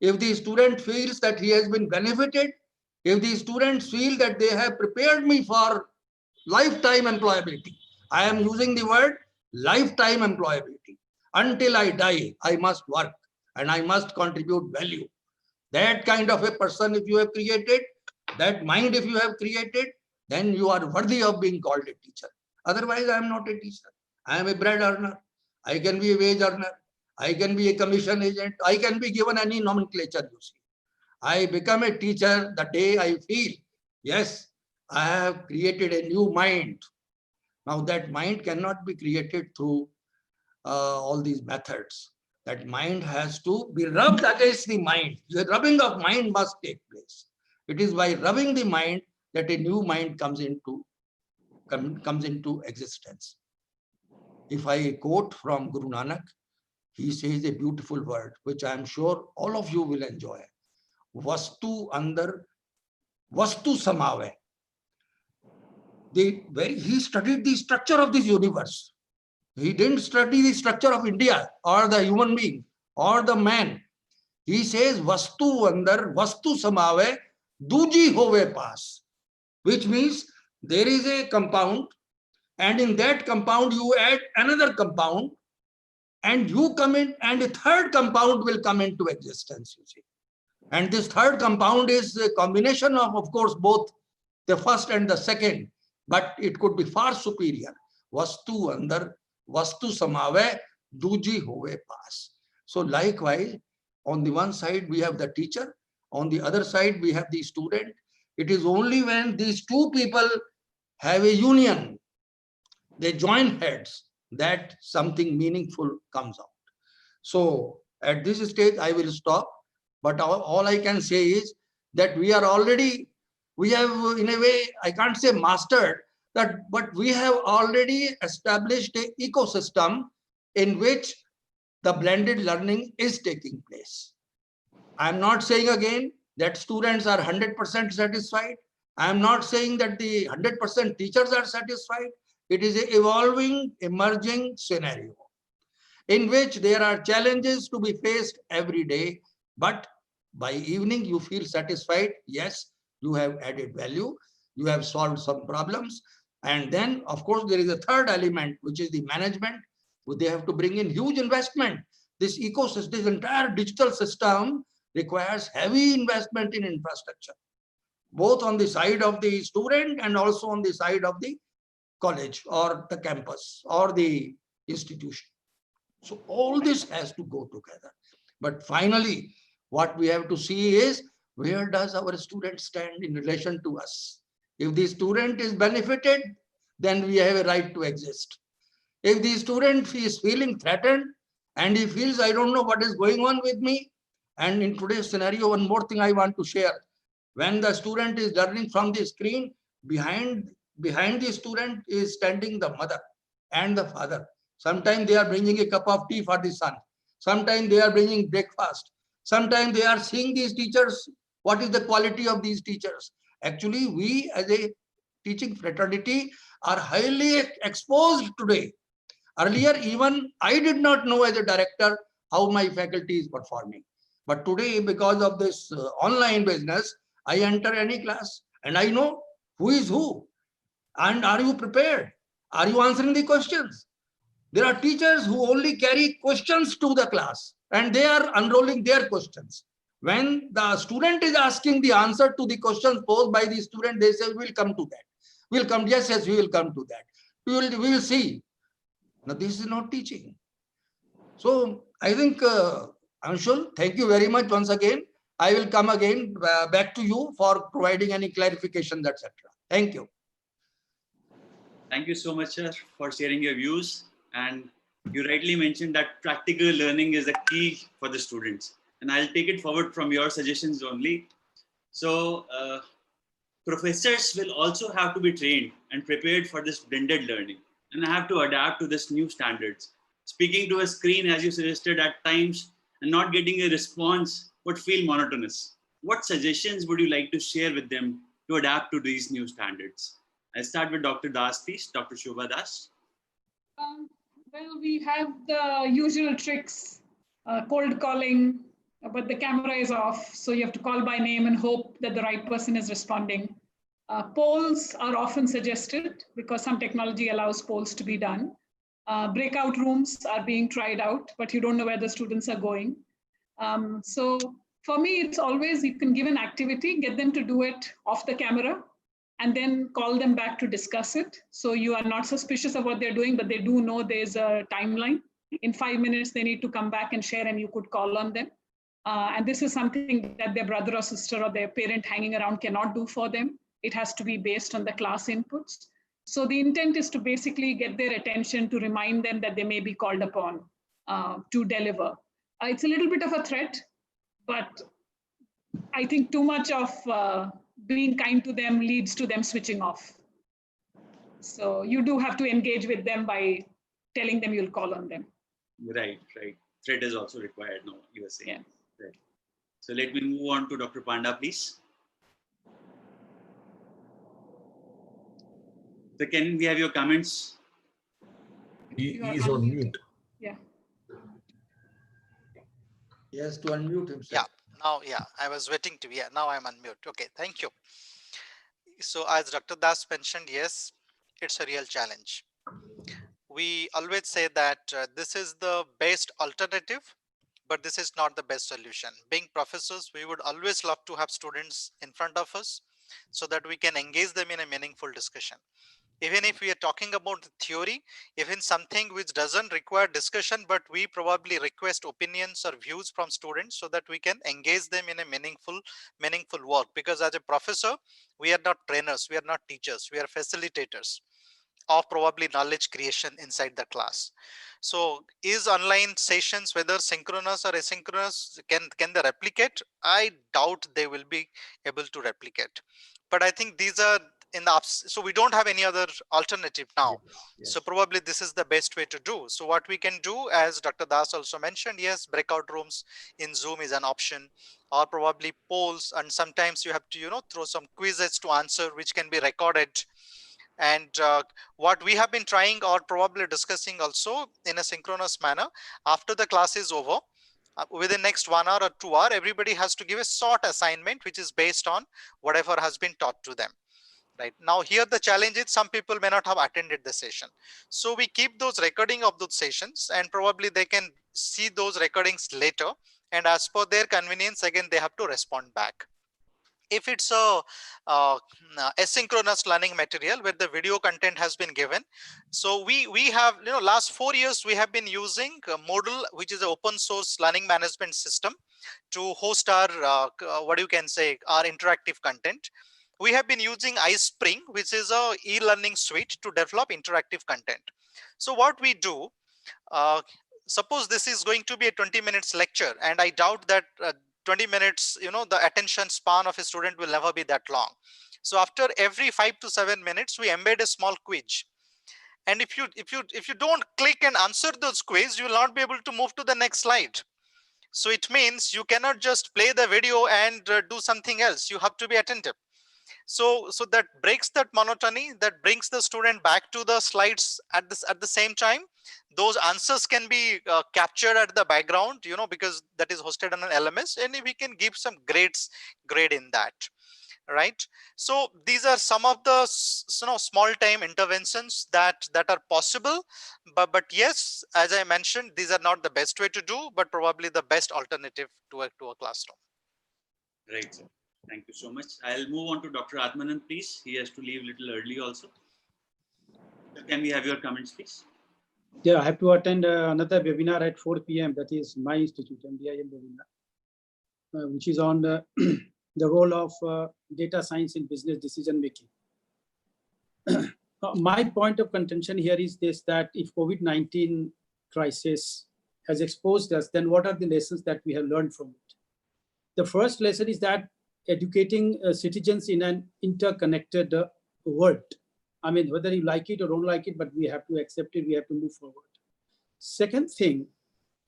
if the student feels that he has been benefited, if the students feel that they have prepared me for lifetime employability, I am using the word lifetime employability. Until I die, I must work and I must contribute value. That kind of a person, if you have created, that mind, if you have created, then you are worthy of being called a teacher. Otherwise, I am not a teacher. I am a bread earner. I can be a wage earner. I can be a commission agent. I can be given any nomenclature, you see. I become a teacher the day I feel, yes, I have created a new mind. Now that mind cannot be created through all these methods. That mind has to be rubbed against the mind. The rubbing of mind must take place. It is by rubbing the mind that a new mind comes into existence. If I quote from Guru Nanak, he says a beautiful word, which I am sure all of you will enjoy. Vastu andar, vastu samave. He studied the structure of this universe. He didn't study the structure of India or the human being or the man. He says vastu andar, vastu samave, duji hove paas, which means there is a compound, and in that compound you add another compound, and you come in, and a third compound will come into existence, you see. And this third compound is a combination of course, both the first and the second, but it could be far superior. Vastu andar, vastu samave, duji hove paas. So likewise, on the one side we have the teacher, on the other side we have the student. It is only when these two people have a union, they join heads, that something meaningful comes out. So at this stage I will stop, but all I can say is that we are already we have, in a way, I can't say mastered that, but we have already established an ecosystem in which the blended learning is taking place. I'm not saying again that students are 100% satisfied. I'm not saying that the 100% teachers are satisfied. It is an evolving, emerging scenario in which there are challenges to be faced every day, but by evening you feel satisfied. Yes, you have added value, you have solved some problems. And then, of course, there is a third element, which is the management. They have to bring in huge investment. This ecosystem, this entire digital system requires heavy investment in infrastructure, both on the side of the student and also on the side of the college or the campus or the institution. So all this has to go together. But finally, what we have to see is, where does our student stand in relation to us? If the student is benefited, then we have a right to exist. If the student is feeling threatened and he feels, I don't know what is going on with me. And in today's scenario, one more thing I want to share. When the student is learning from the screen, behind the student is standing the mother and the father. Sometimes they are bringing a cup of tea for the son. Sometimes they are bringing breakfast. Sometimes they are seeing these teachers. What is the quality of these teachers? Actually, we as a teaching fraternity are highly exposed today. Earlier, even I did not know as a director how my faculty is performing. But today, because of this online business, I enter any class and I know who is who. And are you prepared? Are you answering the questions? There are teachers who only carry questions to the class and they are unrolling their questions. When the student is asking the answer to the questions posed by the student, they say, we'll come to that. We'll come, yes, we will come to that. We will see. Now, this is not teaching. So I think, Anshul, thank you very much once again. I will come again back to you for providing any clarifications, etc. Thank you. Thank you so much, sir, for sharing your views. And you rightly mentioned that practical learning is the key for the students. And I'll take it forward from your suggestions only. So professors will also have to be trained and prepared for this blended learning and have to adapt to this new standards. Speaking to a screen, as you suggested, at times and not getting a response would feel monotonous. What suggestions would you like to share with them to adapt to these new standards? I'll start with Dr. Das, please. Dr. Shobha Das. Well, we have the usual tricks, cold calling, but the camera is off. So you have to call by name and hope that the right person is responding. Polls are often suggested because some technology allows polls to be done. Breakout rooms are being tried out, but you don't know where the students are going. So for me, it's always, you can give an activity, get them to do it off the camera, and then call them back to discuss it. So you are not suspicious of what they're doing, but they do know there's a timeline. In 5 minutes, they need to come back and share, and you could call on them. And this is something that their brother or sister or their parent hanging around cannot do for them. It has to be based on the class inputs. So the intent is to basically get their attention, to remind them that they may be called upon to deliver. It's a little bit of a threat, but I think too much of being kind to them leads to them switching off. So you do have to engage with them by telling them you'll call on them. Right. Threat is also required, no, you were saying. Yes. Right. So let me move on to Dr. Panda, please. So can we have your comments? He is on mute. Yeah. Yes, to unmute himself. I was waiting to, now I'm on mute. Okay, thank you. So as Dr. Das mentioned, yes, it's a real challenge. We always say that this is the best alternative, but this is not the best solution. Being professors, we would always love to have students in front of us so that we can engage them in a meaningful discussion. Even if we are talking about the theory, even something which doesn't require discussion, but we probably request opinions or views from students so that we can engage them in a meaningful work. Because as a professor, we are not trainers, we are not teachers, we are facilitators. of probably knowledge creation inside the class. So is online sessions, whether synchronous or asynchronous, can they replicate? I doubt they will be able to replicate. But I think these are in the ups, so we don't have any other alternative now. Yes. So probably this is the best way to do. So what we can do, as Dr. Das also mentioned, yes, breakout rooms in Zoom is an option, or probably polls, and sometimes you have to, you know, throw some quizzes to answer, which can be recorded. And what we have been trying or probably discussing also in a synchronous manner, after the class is over, within next 1 hour or 2 hours, everybody has to give a short assignment, which is based on whatever has been taught to them. Right now, here the challenge is some people may not have attended the session. So we keep those recording of those sessions, and probably they can see those recordings later. And as per their convenience, again, they have to respond back. If it's a asynchronous learning material where the video content has been given, so we have, you know, last 4 years we have been using Moodle, which is an open source learning management system, to host our what you can say, our interactive content. We have been using iSpring, which is a e-learning suite to develop interactive content. So what we do, suppose this is going to be a 20 minutes lecture, and I doubt that 20 minutes, you know, the attention span of a student will never be that long. So after every 5 to 7 minutes, we embed a small quiz. And if you don't click and answer those quiz, you will not be able to move to the next slide. So it means you cannot just play the video and do something else. You have to be attentive. So that breaks that monotony, that brings the student back to the slides at the same time. Those answers can be captured at the background, you know, because that is hosted on an LMS, and we can give some grade in that, right? So these are some of the, you know, small time interventions that are possible, but yes, as I mentioned, these are not the best way to do, but probably the best alternative to a classroom. Right, sir. Thank you so much. I'll move on to Dr. Atmanand, please. He has to leave a little early also. Can we have your comments, please? Yeah, I have to attend another webinar at 4 p.m. That is my institute, MBA webinar, which is on the role of data science in business decision making. My point of contention here is this, that if COVID-19 crisis has exposed us, then what are the lessons that we have learned from it? The first lesson is that educating citizens in an interconnected world. I mean, whether you like it or don't like it, but we have to accept it, we have to move forward. Second thing,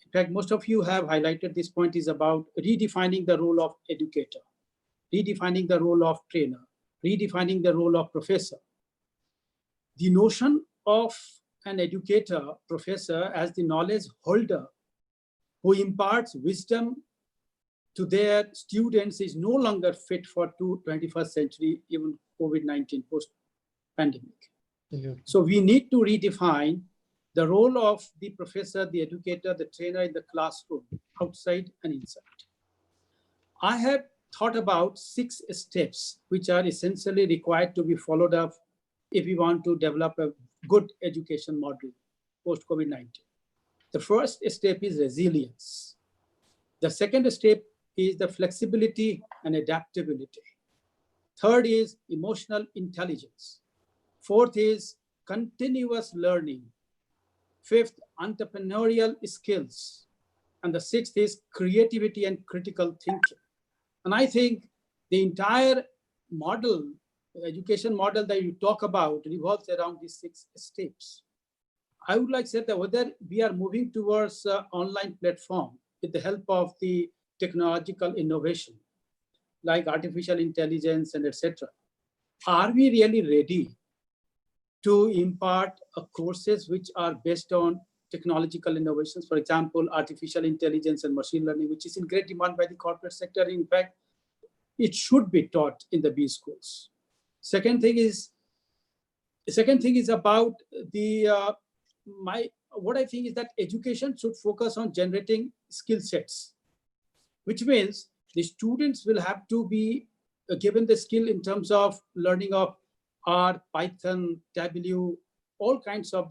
in fact, most of you have highlighted this point, is about redefining the role of educator, redefining the role of trainer, redefining the role of professor. The notion of an educator, professor, as the knowledge holder who imparts wisdom to their students is no longer fit for 21st century, even COVID-19 post-pandemic. So we need to redefine the role of the professor, the educator, the trainer in the classroom, outside and inside. I have thought about 6 steps which are essentially required to be followed up if we want to develop a good education model post-COVID-19. The first step is resilience. The second step is the flexibility and adaptability. Third is emotional intelligence. Fourth is continuous learning. Fifth, entrepreneurial skills. And the sixth is creativity and critical thinking. And I think the entire model, education model that you talk about, revolves around these 6 steps. I would like to say that whether we are moving towards online platform with the help of the technological innovation, like artificial intelligence and etc., are we really ready to impart courses which are based on technological innovations? For example, artificial intelligence and machine learning, which is in great demand by the corporate sector. In fact, it should be taught in the B schools. Second thing is about the what I think is that education should focus on generating skill sets, which means the students will have to be given the skill in terms of learning of R, Python, Tableau, all kinds of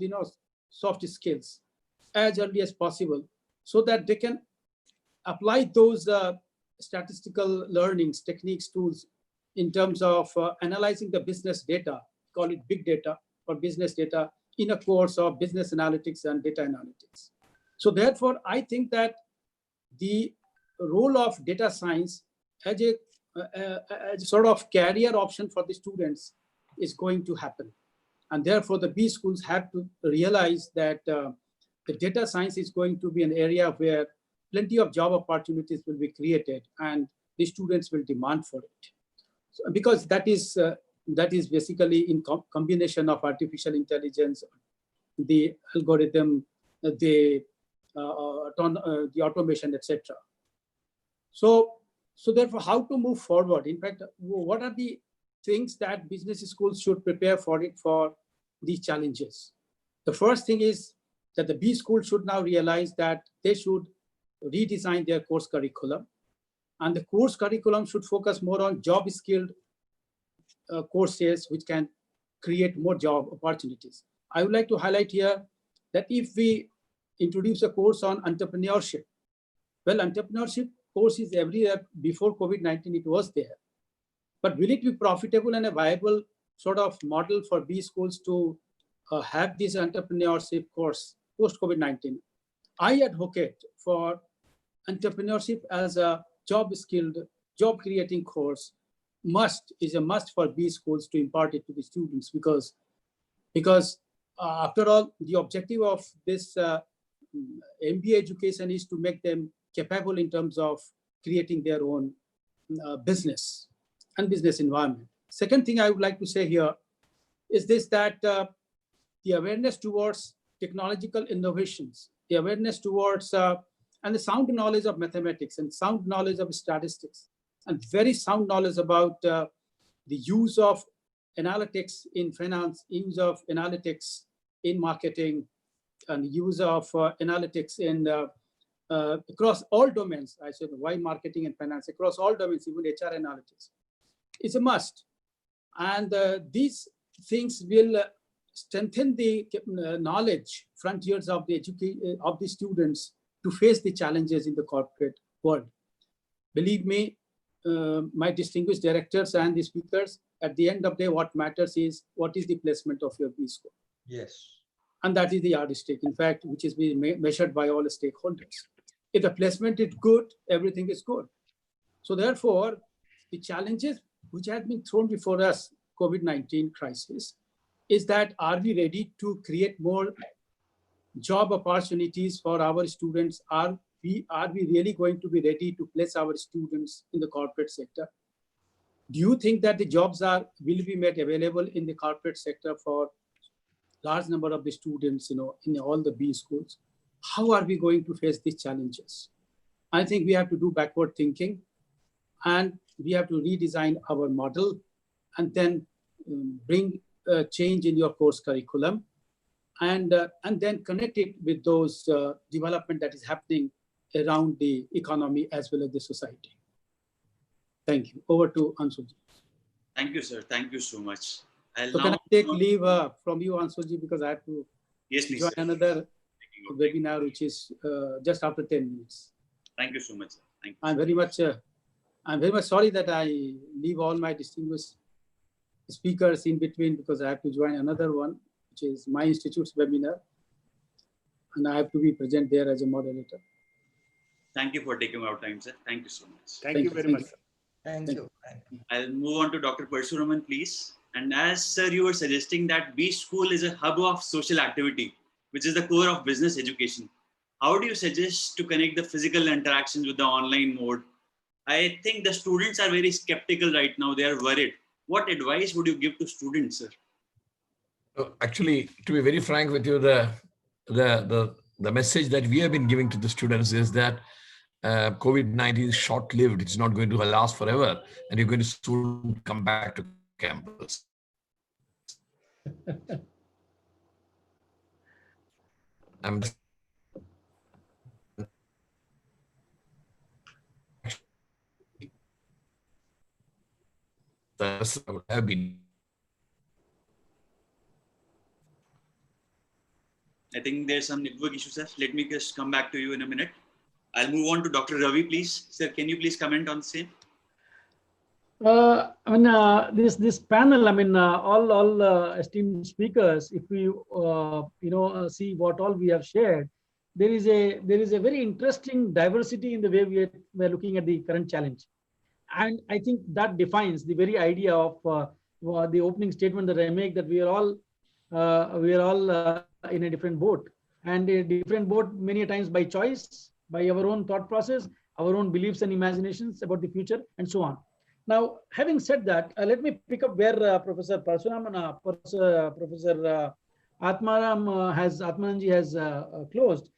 soft skills as early as possible, so that they can apply those statistical learnings, techniques, tools in terms of analyzing the business data, call it big data, or business data in a course of business analytics and data analytics. So therefore, I think that the role of data science as a sort of career option for the students is going to happen. And therefore, the B schools have to realize that the data science is going to be an area where plenty of job opportunities will be created and the students will demand for it. So, because that is basically in combination of artificial intelligence, the algorithm, the automation, etc. So therefore, how to move forward? In fact, what are the things that business schools should prepare for these challenges? The first thing is that the B school should now realize that they should redesign their course curriculum, and the course curriculum should focus more on job-skilled courses which can create more job opportunities. I would like to highlight here that if we introduce a course on entrepreneurship, well, entrepreneurship course is everywhere. Before COVID-19, it was there. But will it be profitable and a viable sort of model for B schools to have this entrepreneurship course post-COVID-19? I advocate for entrepreneurship as a job-skilled, job-creating course. Is a must for B schools to impart it to the students, because after all, the objective of this MBA education is to make them capable in terms of creating their own business and business environment. Second thing I would like to say here is this, that the awareness towards technological innovations, the awareness towards and the sound knowledge of mathematics and sound knowledge of statistics, and very sound knowledge about the use of analytics in finance, use of analytics in marketing, and use of analytics in across all domains. I said why marketing and finance, across all domains, even HR analytics. It's a must. And these things will strengthen the knowledge frontiers of the students to face the challenges in the corporate world. Believe me, my distinguished directors and the speakers, at the end of the day, what matters is what is the placement of your B score. Yes. And that is the yardstick, in fact, which is being measured by all the stakeholders. If the placement is good, everything is good. So therefore, the challenges which have been thrown before us, COVID-19 crisis, is that are we ready to create more job opportunities for our students? Are we really going to be ready to place our students in the corporate sector? Do you think that the jobs will be made available in the corporate sector for large number of the students, in all the B schools? How are we going to face these challenges? I think we have to do backward thinking, and we have to redesign our model, and then bring a change in your course curriculum, and then connect it with those development that is happening around the economy as well as the society. Thank you. Over to Anshul. Thank you, sir. Thank you so much. So can I take leave from you, Anshul, because I have to join another webinar, which is just after 10 minutes. Thank you so much. Thank you. I'm very much sorry that I leave all my distinguished speakers in between, because I have to join another one, which is my institute's webinar, and I have to be present there as a moderator. Thank you for taking our time, sir. Thank you so much. Thank you very much, sir. Thank you. I'll move on to Dr. Parasuraman, please. And as sir, you were suggesting that B school is a hub of social activity, which is the core of business education. How do you suggest to connect the physical interactions with the online mode? I think the students are very skeptical right now. They are worried. What advice would you give to students, sir? Actually, to be very frank with you, the message that we have been giving to the students is that COVID-19 is short-lived. It's not going to last forever, and you're going to soon come back to campus. Have been. I think there's some network issue, sir. Let me just come back to you in a minute. I'll move on to Dr. Ravi, please. Sir, can you please comment on the same? This panel, all esteemed speakers, if we see what all we have shared, there is a very interesting diversity in the way we're looking at the current challenge, and I think that defines the very idea of the opening statement that I make, that we are all in a different boat, and a different boat many times by choice, by our own thought process, our own beliefs and imaginations about the future, and so on. Now, having said that, let me pick up where Professor Parasuraman, Professor Atmanand has closed.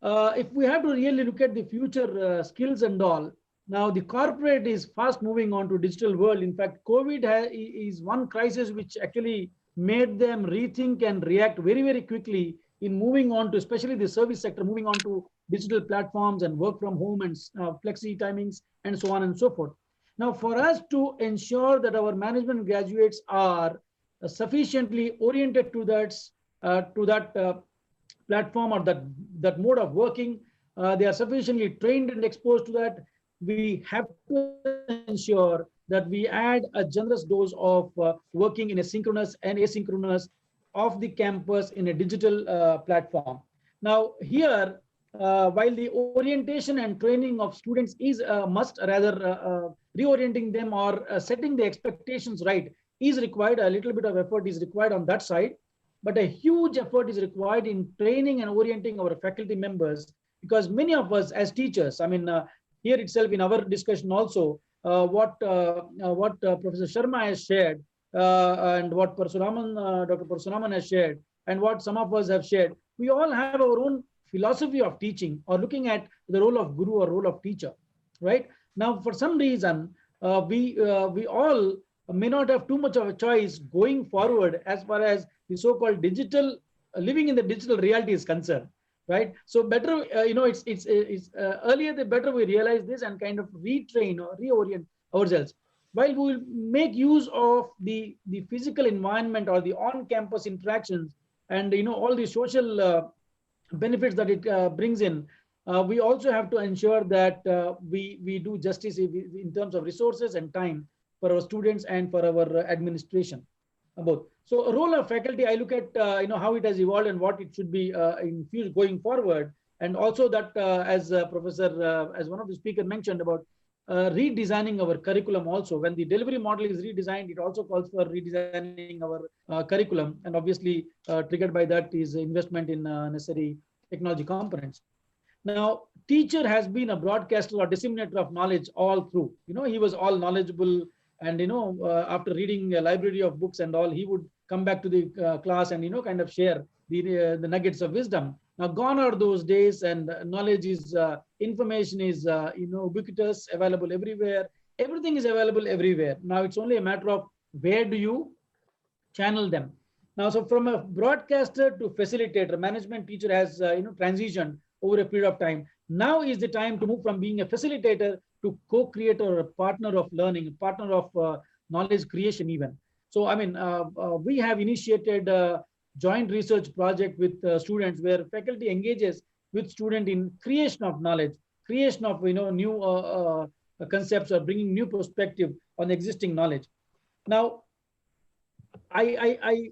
If we have to really look at the future skills and all, now the corporate is fast moving on to digital world. In fact, COVID is one crisis which actually made them rethink and react very, very quickly in moving on to, especially the service sector, moving on to digital platforms and work from home and flexi timings and so on and so forth. Now, for us to ensure that our management graduates are sufficiently oriented to that platform or that mode of working, they are sufficiently trained and exposed to that, we have to ensure that we add a generous dose of working in a synchronous and asynchronous of the campus in a digital platform. Now, here, while the orientation and training of students is a must, rather reorienting them or setting the expectations right is required. A little bit of effort is required on that side, but a huge effort is required in training and orienting our faculty members, because many of us as teachers, here itself in our discussion also, what Professor Sharma has shared and what Dr. Parasuraman has shared, and what some of us have shared, we all have our own philosophy of teaching or looking at the role of guru or role of teacher, right? Now, for some reason, we all may not have too much of a choice going forward as far as the so-called digital, living in the digital reality is concerned, right? So better, earlier the better we realize this and kind of retrain or reorient ourselves. While we will make use of the physical environment or the on-campus interactions and all the social benefits that it brings in, we also have to ensure that we do justice in terms of resources and time for our students and for our administration, both. So a role of faculty, I look at how it has evolved and what it should be in future going forward, and also that as one of the speakers mentioned about redesigning our curriculum also. When the delivery model is redesigned, it also calls for redesigning our curriculum, and obviously triggered by that is investment in necessary technology components. Now, teacher has been a broadcaster or disseminator of knowledge all through. He was all knowledgeable, and after reading a library of books and all, he would come back to the class and kind of share the nuggets of wisdom. Now, gone are those days, and knowledge is information is ubiquitous, available everywhere. Everything is available everywhere. Now, it's only a matter of where do you channel them. Now, so from a broadcaster to facilitator, management teacher has transitioned over a period of time. Now is the time to move from being a facilitator to co-creator or a partner of learning, a partner of knowledge creation even. So, we have initiated a joint research project with students where faculty engages with student in creation of knowledge, creation of new concepts or bringing new perspective on existing knowledge. Now, I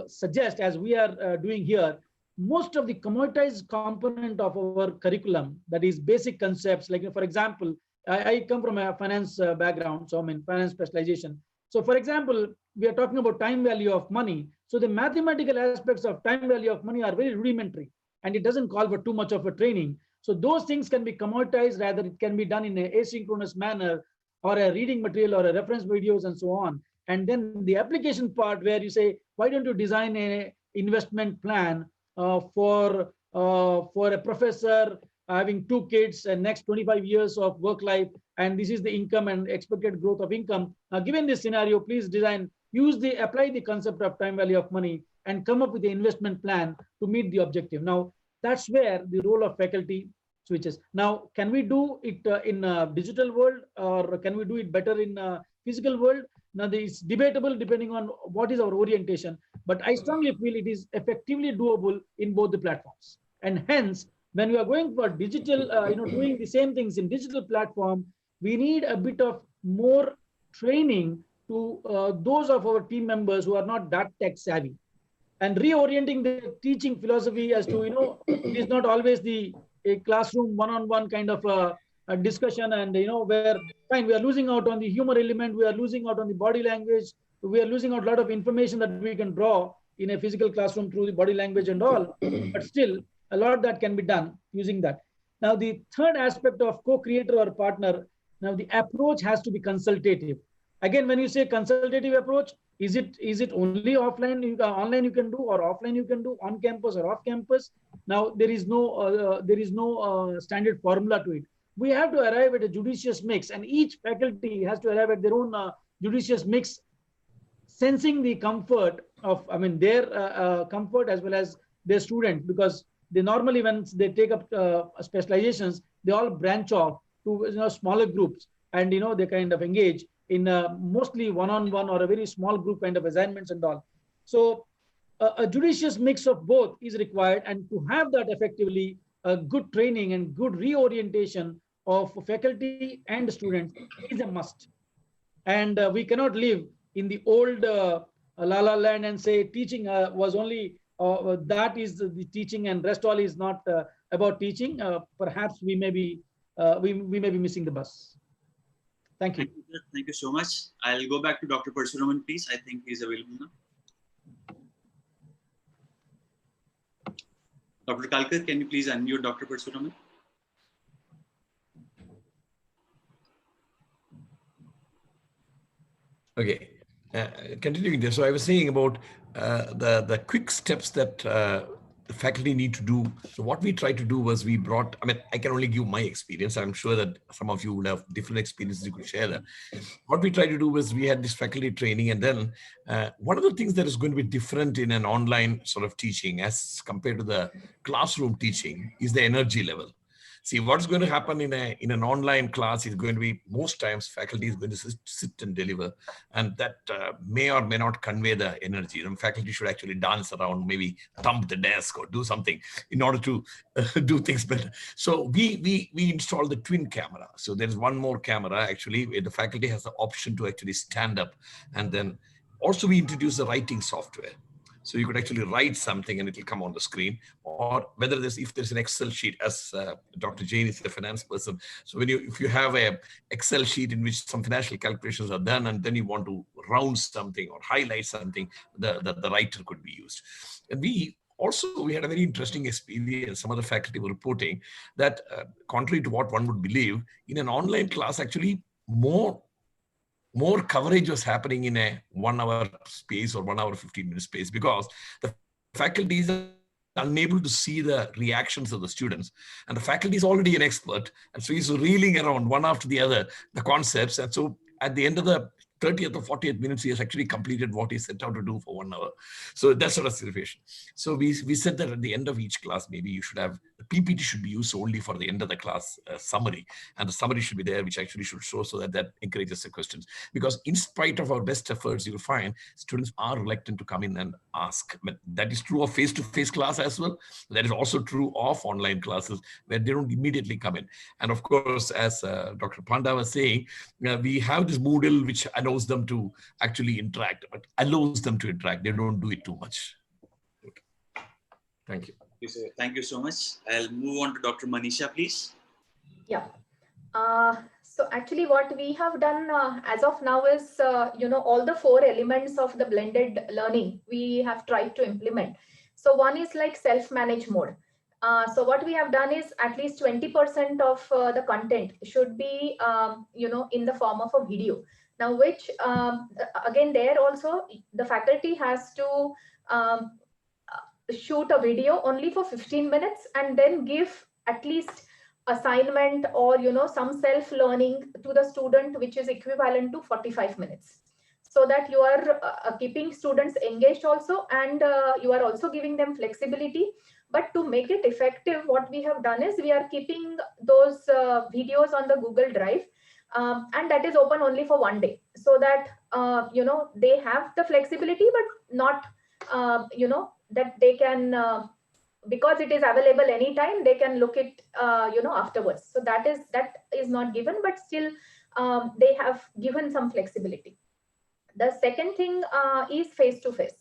suggest, as we are doing here, most of the commoditized component of our curriculum, that is basic concepts, like for example, I come from a finance background, so I'm in finance specialization. So for example, we are talking about time value of money. So the mathematical aspects of time value of money are very rudimentary, and it doesn't call for too much of a training. So those things can be commoditized, rather it can be done in an asynchronous manner, or a reading material or a reference videos and so on. And then the application part where you say, why don't you design a investment plan for a professor having 2 kids and next 25 years of work life, and this is the income and expected growth of income. Now, given this scenario, please apply the concept of time value of money and come up with the investment plan to meet the objective. Now, that's where the role of faculty switches. Now, can we do it in a digital world, or can we do it better in a physical world? Now, it's debatable depending on what is our orientation, but I strongly feel it is effectively doable in both the platforms. And hence, when we are going for digital, doing the same things in digital platform, we need a bit of more training to those of our team members who are not that tech savvy, and reorienting the teaching philosophy as to, it is not always a classroom one-on-one kind of a discussion, and where fine, we are losing out on the humor element, we are losing out on the body language, we are losing out a lot of information that we can draw in a physical classroom through the body language and all, but still a lot that can be done using that. Now, the third aspect of co-creator or partner, now the approach has to be consultative. Again, when you say consultative approach, is it only offline, online you can do, or offline you can do, on campus or off campus? Now, there is no standard formula to it. We have to arrive at a judicious mix, and each faculty has to arrive at their own judicious mix, sensing the comfort of, their comfort as well as their student, because they normally, when they take up specializations, they all branch off to smaller groups, and they kind of engage in mostly one-on-one or a very small group kind of assignments and all. So a judicious mix of both is required, and to have that effectively, a good training and good reorientation of faculty and students is a must. And we cannot live in the old la la land and say teaching was only that is the teaching and rest all is not about teaching. Perhaps we may be missing the bus. Thank you. Thank you so much. I'll go back to Dr. Parasuraman, please. I think he's available now. Dr. Kalkar, can you please unmute Dr. Parasuraman? Okay, continuing this. So I was saying about the quick steps that the faculty need to do. So what we tried to do was we brought, I can only give my experience. I'm sure that some of you would have different experiences you could share that. What we tried to do was we had this faculty training, and then one of the things that is going to be different in an online sort of teaching as compared to the classroom teaching is the energy level. See, what's going to happen in an online class is going to be, most times faculty is going to sit and deliver, and that may or may not convey the energy. And faculty should actually dance around, maybe thump the desk or do something in order to do things better. So we installed the twin camera. So there's one more camera actually where the faculty has the option to actually stand up, and then also we introduced the writing software. So you could actually write something and it will come on the screen, or whether if there's an Excel sheet, as Dr. Jain is a finance person. So if you have a Excel sheet in which some financial calculations are done, and then you want to round something or highlight something, the writer could be used. And we had a very interesting experience. Some of the faculty were reporting that contrary to what one would believe, in an online class, actually more coverage was happening in a 1 hour space or 1 hour 15-minute space, because the faculty is unable to see the reactions of the students, and the faculty is already an expert, and so he's reeling around one after the other the concepts, and so at the end of the 30th or 40th minutes, he has actually completed what he set out to do for 1 hour. So that's sort of situation. So we said that at the end of each class, maybe you should have, the PPT should be used only for the end of the class summary. And the summary should be there, which actually should show, so that encourages the questions. Because in spite of our best efforts, you'll find students are reluctant to come in and ask. But that is true of face-to-face class as well. That is also true of online classes, where they don't immediately come in. And of course, as Dr. Panda was saying, we have this Moodle which allows them to actually interact, but allows them to interact. They don't do it too much. Okay. Thank you. Thank you so much. I'll move on to Dr. Manisha, please. Yeah. So actually what we have done as of now is, all the 4 elements of the blended learning we have tried to implement. So one is like self-managed mode. So what we have done is at least 20% of the content should be, in the form of a video. Now, which again, there also the faculty has to shoot a video only for 15 minutes and then give at least assignment or, some self-learning to the student, which is equivalent to 45 minutes. So that you are keeping students engaged also, and you are also giving them flexibility. But to make it effective, what we have done is we are keeping those videos on the Google Drive. And that is open only for 1 day, so that they have the flexibility, but not that they can, because it is available anytime, they can look it afterwards. So that is not given, but still they have given some flexibility. The second thing is face-to-face.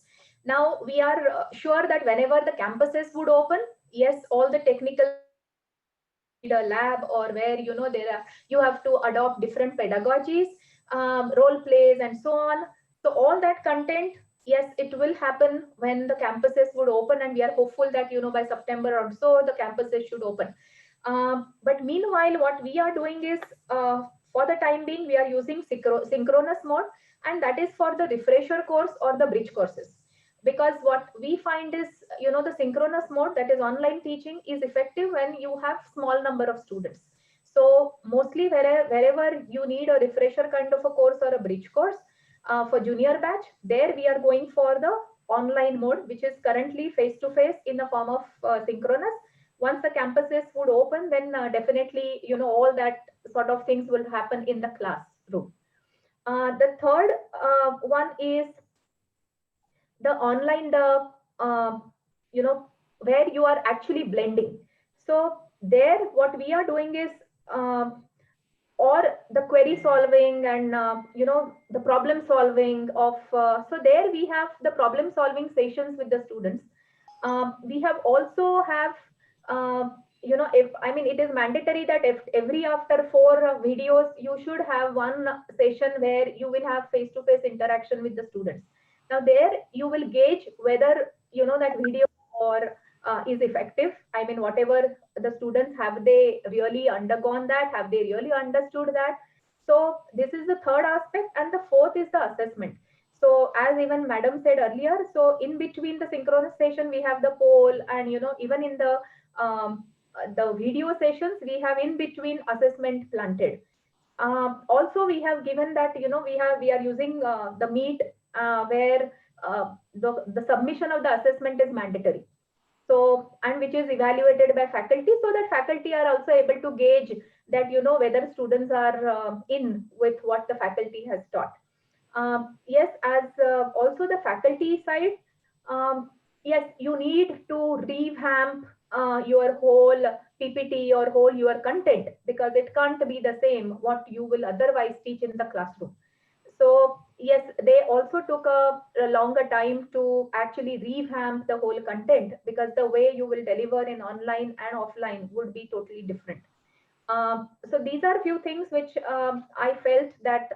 Now we are sure that whenever the campuses would open, yes, all the technical lab or where you have to adopt different pedagogies, role plays and so on. So all that content, yes, it will happen when the campuses would open, and we are hopeful that by September or so the campuses should open. But meanwhile, what we are doing is for the time being we are using synchronous mode, and that is for the refresher course or the bridge courses. Because what we find is, the synchronous mode, that is online teaching, is effective when you have small number of students. So mostly wherever you need a refresher kind of a course or a bridge course for junior batch, there we are going for the online mode, which is currently face-to-face in the form of synchronous. Once the campuses would open, then definitely, all that sort of things will happen in the classroom. The third one is the online, where you are actually blending. So there what we are doing is or the query solving and the problem solving of so there we have the problem solving sessions with the students. We have also have it is mandatory that if every after 4 videos you should have one session where you will have face-to-face interaction with the students. Now there you will gauge whether that video or is effective. I mean, whatever the students, have they really undergone that? Have they really understood that? So this is the third aspect, and the fourth is the assessment. So as even madam said earlier, so in between the synchronous session we have the poll, and even in the video sessions we have in between assessment planted. Also we have given that we are using the Meet where the submission of the assessment is mandatory. So, and which is evaluated by faculty, so that faculty are also able to gauge that whether students are in with what the faculty has taught. Yes, as also the faculty side, yes, you need to revamp your whole PPT or whole your content, because it can't be the same what you will otherwise teach in the classroom. So yes, they also took a longer time to actually revamp the whole content, because the way you will deliver in online and offline would be totally different. So these are a few things which I felt that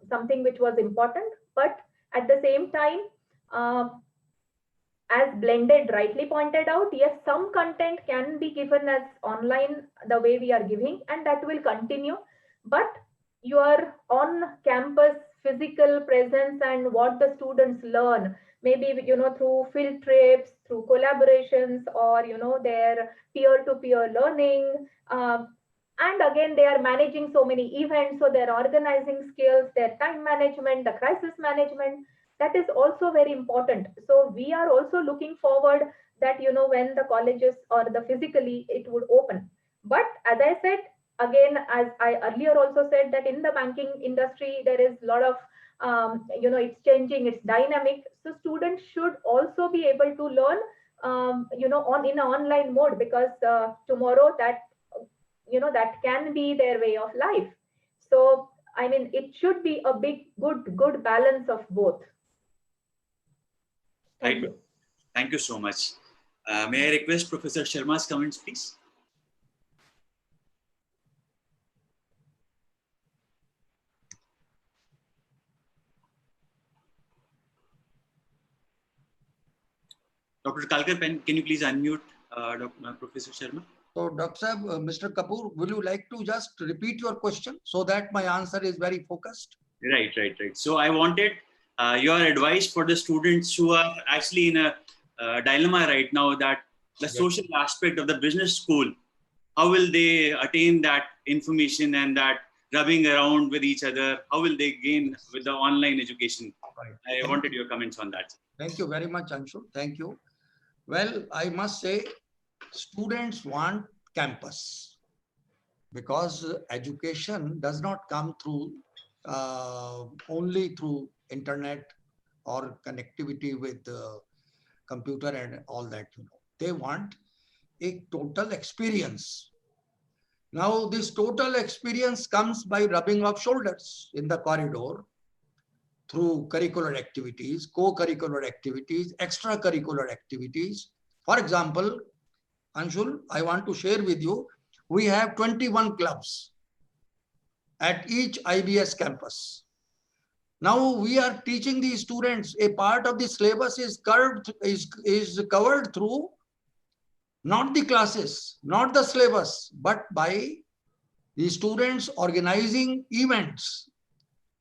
something which was important, but at the same time, as blended rightly pointed out, yes, some content can be given as online the way we are giving, and that will continue. But your on campus physical presence and what the students learn, maybe through field trips, through collaborations, or their peer-to-peer learning, and again they are managing so many events, so their organizing skills, their time management, the crisis management, that is also very important. So we are also looking forward that when the colleges or the physically it would open. But as I said again, as I earlier also said, that in the banking industry there is a lot of it's changing, it's dynamic. So students should also be able to learn in an online mode, because tomorrow that that can be their way of life. So I mean, it should be a big good balance of both. Thank you. Thank you so much. May I request Professor Sharma's comments, please? Dr. Kalkar, can you please unmute Professor Sharma? So, Dr. Sahab, Mr. Kapoor, will you like to just repeat your question so that my answer is very focused? Right. So I wanted your advice for the students who are actually in a dilemma right now, that the social aspect of the business school, how will they attain that information and that rubbing around with each other? How will they gain with the online education? Right. I wanted your comments on that. Thank you very much, Anshul. Thank you. Well, I must say, students want campus, because education does not come through only through internet or connectivity with the computer and all that. They want a total experience. Now, this total experience comes by rubbing of shoulders in the corridor through curricular activities, co-curricular activities, extracurricular activities. For example, Anshul, I want to share with you, we have 21 clubs at each IBS campus. Now we are teaching the students, a part of the syllabus is covered through not the classes, not the syllabus, but by the students organizing events,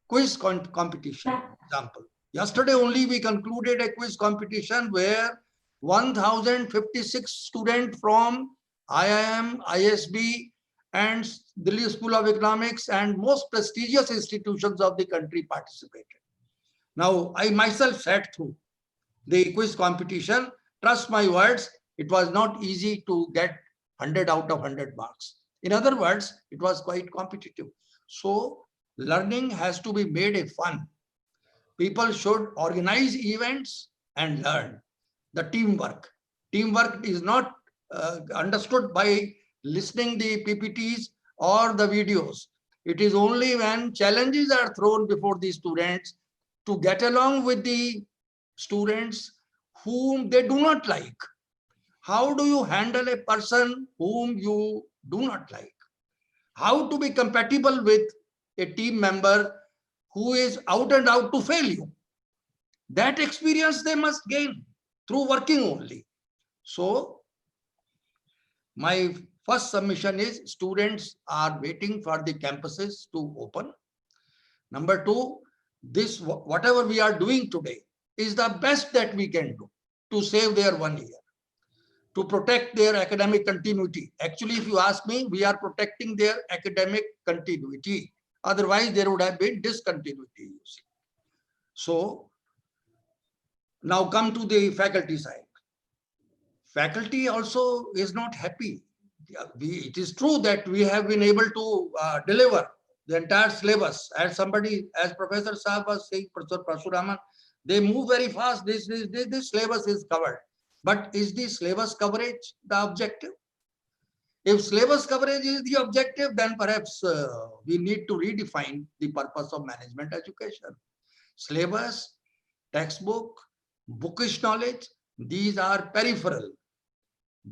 quiz competition, example. Yesterday only we concluded a quiz competition where 1,056 students from IIM, ISB, and Delhi School of Economics and most prestigious institutions of the country participated. Now, I myself sat through the quiz competition. Trust my words, it was not easy to get 100 out of 100 marks. In other words, it was quite competitive. So, learning has to be made a fun. People should organize events and learn. The teamwork. Teamwork is not understood by listening the PPTs or the videos. It is only when challenges are thrown before the students to get along with the students whom they do not like. How do you handle a person whom you do not like? How to be compatible with a team member who is out and out to fail you? That experience they must gain through working only. So, my first submission is students are waiting for the campuses to open. Number two, this whatever we are doing today is the best that we can do to save their 1 year, to protect their academic continuity. Actually, if you ask me, we are protecting their academic continuity. Otherwise, there would have been discontinuity. You see. So, now come to the faculty side. Faculty also is not happy. It is true that we have been able to deliver the entire syllabus. As Professor Saab was saying, Professor Parasuraman, they move very fast. This syllabus is covered. But is the syllabus coverage the objective? If syllabus coverage is the objective, then perhaps we need to redefine the purpose of management education. Syllabus, textbook, bookish knowledge, these are peripheral.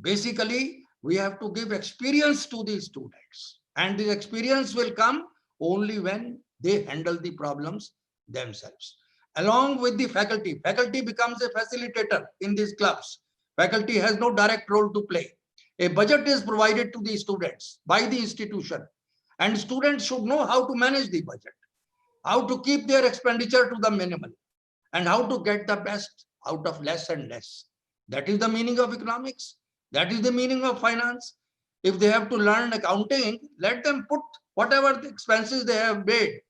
Basically, we have to give experience to the students, and this experience will come only when they handle the problems themselves. Along with the faculty, faculty becomes a facilitator in these clubs. Faculty has no direct role to play. A budget is provided to the students by the institution, and students should know how to manage the budget, how to keep their expenditure to the minimum, and how to get the best out of less and less. That is the meaning of economics. That is the meaning of finance. If they have to learn accounting, let them put whatever the expenses they have made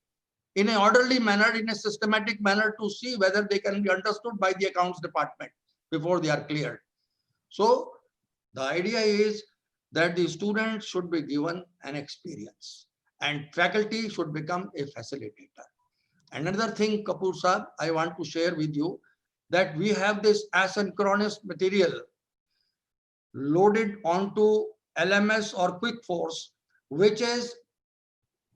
in an orderly manner, in a systematic manner, to see whether they can be understood by the accounts department before they are cleared. So the idea is that the students should be given an experience and faculty should become a facilitator. Another thing, Kapoor Saab, I want to share with you that we have this asynchronous material loaded onto LMS or Quick Force, which is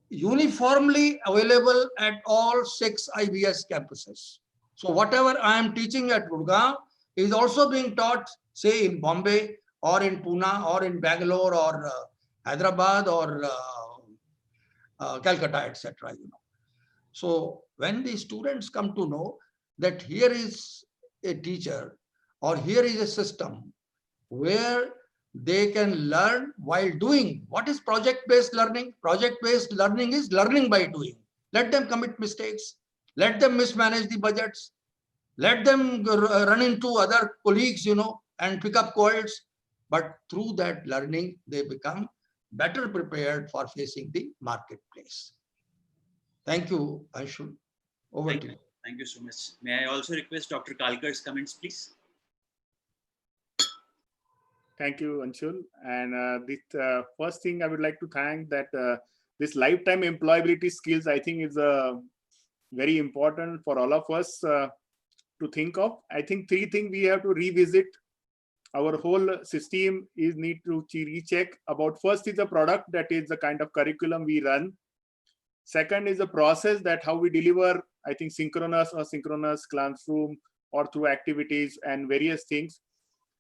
uniformly available at all 6 IBS campuses. So whatever I am teaching at Gurugram is also being taught, say, in Bombay or in Pune or in Bangalore or Hyderabad or Calcutta, etc. So when the students come to know that here is a teacher or here is a system where they can learn while doing. What is project-based learning? Project-based learning is learning by doing. Let them commit mistakes. Let them mismanage the budgets. Let them run into other colleagues, and pick up quarrels. But through that learning, they become better prepared for facing the marketplace. Thank you, Anshul. Over to you. Thank you so much. May I also request Dr. Kalkar's comments, please? Thank you, Anshul. And the first thing I would like to thank that this lifetime employability skills, I think, is very important for all of us to think of. I think 3 things we have to revisit our whole system is need to recheck about. First is the product, that is the kind of curriculum we run. Second is the process, that how we deliver, I think synchronous or synchronous classroom or through activities and various things.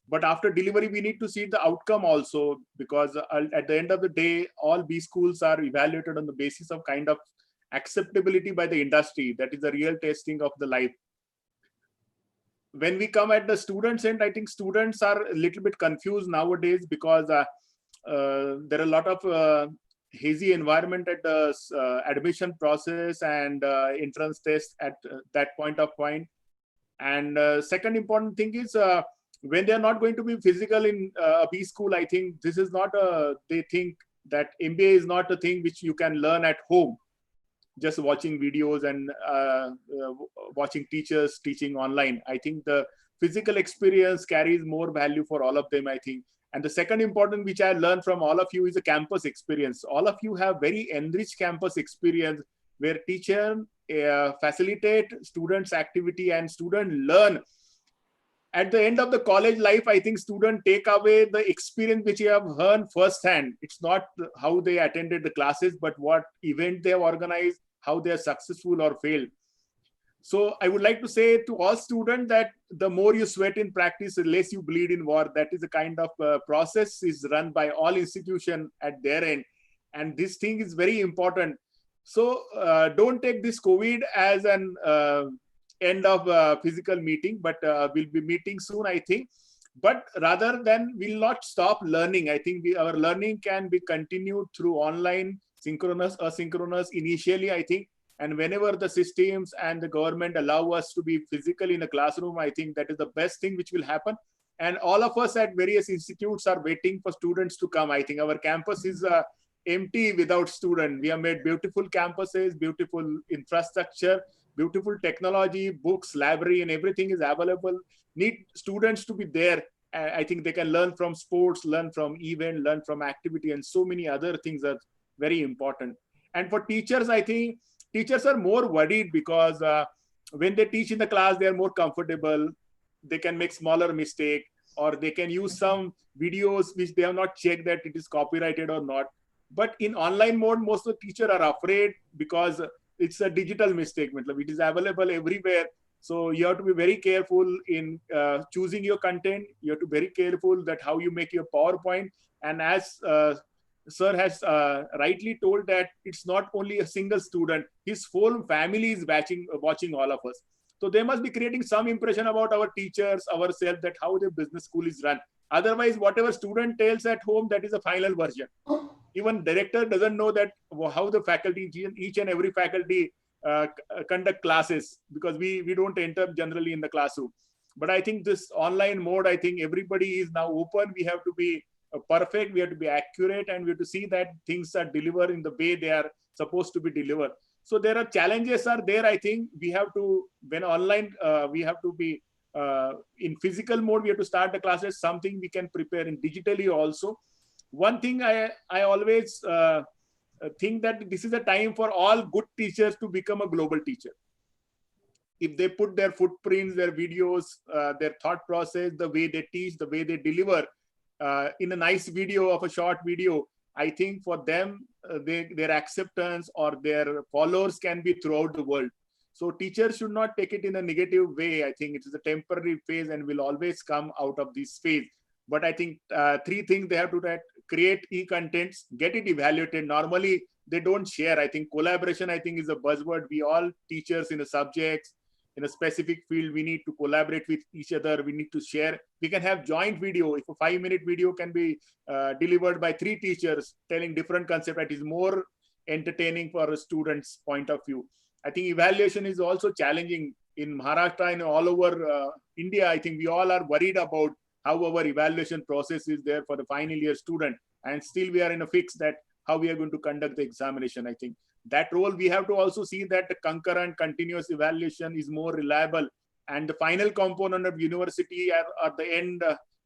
But after delivery, we need to see the outcome also, because at the end of the day, all B schools are evaluated on the basis of kind of acceptability by the industry. That is the real testing of the life. When we come at the students end, I think students are a little bit confused nowadays, because there are a lot of hazy environment at the admission process and entrance test at that point. And second important thing is, when they are not going to be physical in a B school, I think this is not they think that MBA is not a thing which you can learn at home, just watching videos and watching teachers teaching online. I think the physical experience carries more value for all of them, I think. And the second important, which I learned from all of you, is the campus experience. All of you have very enriched campus experience, where teacher facilitate students' activity and student learn. At the end of the college life, I think students take away the experience which you have heard firsthand. It's not how they attended the classes, but what event they have organized, how they are successful or failed. So I would like to say to all students that the more you sweat in practice, the less you bleed in war. That is the kind of process is run by all institutions at their end. And this thing is very important. So don't take this COVID as an end of physical meeting, but we'll be meeting soon, I think. But rather than we'll not stop learning. I think our learning can be continued through online, synchronous, asynchronous initially, I think. And whenever the systems and the government allow us to be physically in a classroom, I think that is the best thing which will happen. And all of us at various institutes are waiting for students to come. I think our campus is empty without students. We have made beautiful campuses, beautiful infrastructure, beautiful technology, books, library, and everything is available. Need students to be there. I think they can learn from sports, learn from event, learn from activity, and so many other things are very important. And for teachers, I think teachers are more worried, because when they teach in the class, they are more comfortable. They can make smaller mistake, or they can use some videos which they have not checked that it is copyrighted or not. But in online mode, most of the teachers are afraid, because it's a digital mistake. It is available everywhere. So you have to be very careful in choosing your content. You have to be very careful that how you make your PowerPoint. And as Sir has rightly told, that it's not only a single student, his whole family is watching all of us. So they must be creating some impression about our teachers, ourselves, that how the business school is run. Otherwise, whatever student tells at home, that is a final version. Even director doesn't know that how the faculty, each and every faculty conduct classes, because we don't enter generally in the classroom. But I think this online mode, I think everybody is now open. We have to be perfect, we have to be accurate, and we have to see that things are delivered in the way they are supposed to be delivered. So there are challenges are there. I think we have to, when online, we have to be in physical mode, we have to start the classes, something we can prepare in digitally also. One thing I always think that this is a time for all good teachers to become a global teacher. If they put their footprints, their videos, their thought process, the way they teach, the way they deliver in a nice video of a short video, I think for them, their acceptance or their followers can be throughout the world. So teachers should not take it in a negative way. I think it is a temporary phase and will always come out of this phase. But I think three things they have to do: create e-contents, get it evaluated. Normally, they don't share. I think collaboration, I think, is a buzzword. We all teachers in a subjects, in a specific field, we need to collaborate with each other. We need to share. We can have joint video. If a 5-minute video can be delivered by 3 teachers telling different concept, it is more entertaining for a student's point of view. I think evaluation is also challenging in Maharashtra and all over India. I think we all are worried about how our evaluation process is there for the final year student. And still we are in a fix that how we are going to conduct the examination. I think that role we have to also see that the concurrent continuous evaluation is more reliable. And the final component of university at the end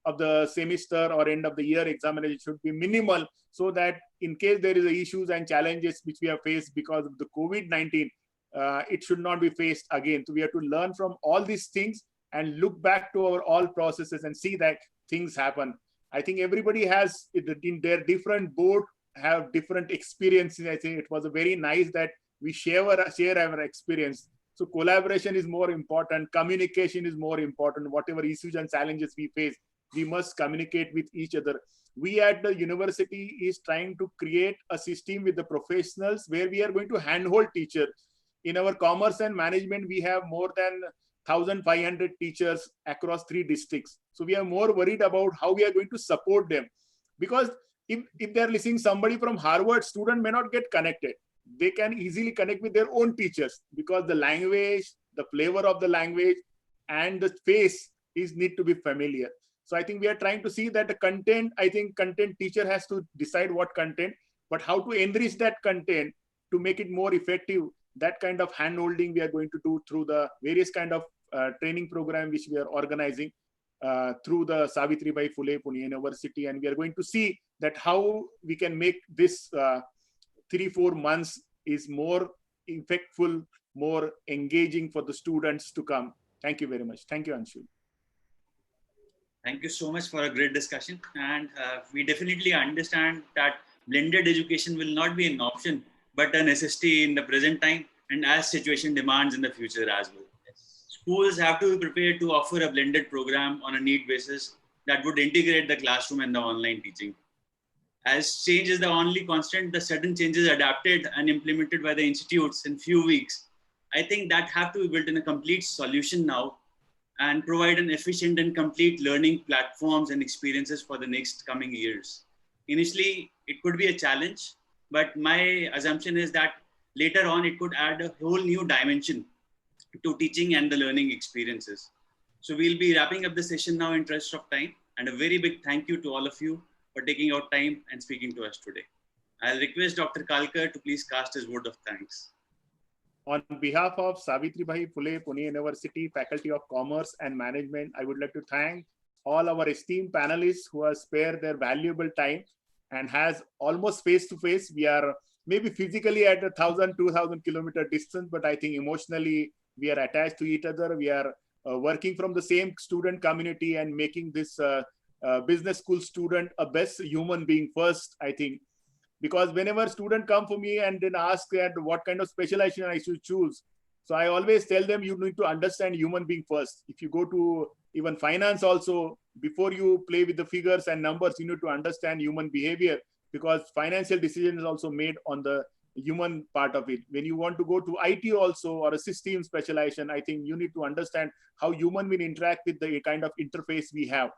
of the semester or end of the year examination should be minimal, so that in case there is issues and challenges which we have faced because of the COVID-19, it should not be faced again. So we have to learn from all these things and look back to our all processes and see that things happen. I think everybody has in their different boat have different experiences. I think it was very nice that we share our experience. So collaboration is more important. Communication is more important. Whatever issues and challenges we face, we must communicate with each other. We at the university is trying to create a system with the professionals where we are going to handhold teachers. In our commerce and management, we have more than 1,500 teachers across 3 districts. So we are more worried about how we are going to support them. Because if they're listening, somebody from Harvard, student may not get connected. They can easily connect with their own teachers because the language, the flavor of the language, and the face need to be familiar. So I think we are trying to see that the content, I think content teacher has to decide what content, but how to enrich that content to make it more effective. That kind of hand-holding we are going to do through the various kind of training program which we are organizing through the Savitribai Phule Pune University. And we are going to see that how we can make this 3-4 months is more effectful, more engaging for the students to come. Thank you very much. Thank you, Anshul. Thank you so much for a great discussion. And we definitely understand that blended education will not be an option, but a necessity in the present time and as situation demands in the future as well. Schools have to be prepared to offer a blended program on a need basis that would integrate the classroom and the online teaching. As change is the only constant, the sudden changes adapted and implemented by the institutes in few weeks, I think that have to be built in a complete solution now and provide an efficient and complete learning platforms and experiences for the next coming years. Initially, it could be a challenge, but my assumption is that later on, it could add a whole new dimension to teaching and the learning experiences. So we'll be wrapping up the session now in interest of time, and a very big thank you to all of you for taking out time and speaking to us today. I'll request Dr. Kalkar to please cast his word of thanks. On behalf of Savitribai Phule Pune University Faculty of Commerce and Management, I would like to thank all our esteemed panelists who have spared their valuable time and has almost face-to-face. We are maybe physically at 1,000-2,000 kilometer distance, but I think emotionally we are attached to each other. We are working from the same student community and making this business school student a best human being first, I think. Because whenever student come for me and then ask that what kind of specialization I should choose, so I always tell them you need to understand human being first. If you go to even finance also, before you play with the figures and numbers, you need to understand human behavior, because financial decision is also made on the human part of it. When you want to go to IT also or a system specialization, I think you need to understand how human will interact with the kind of interface we have.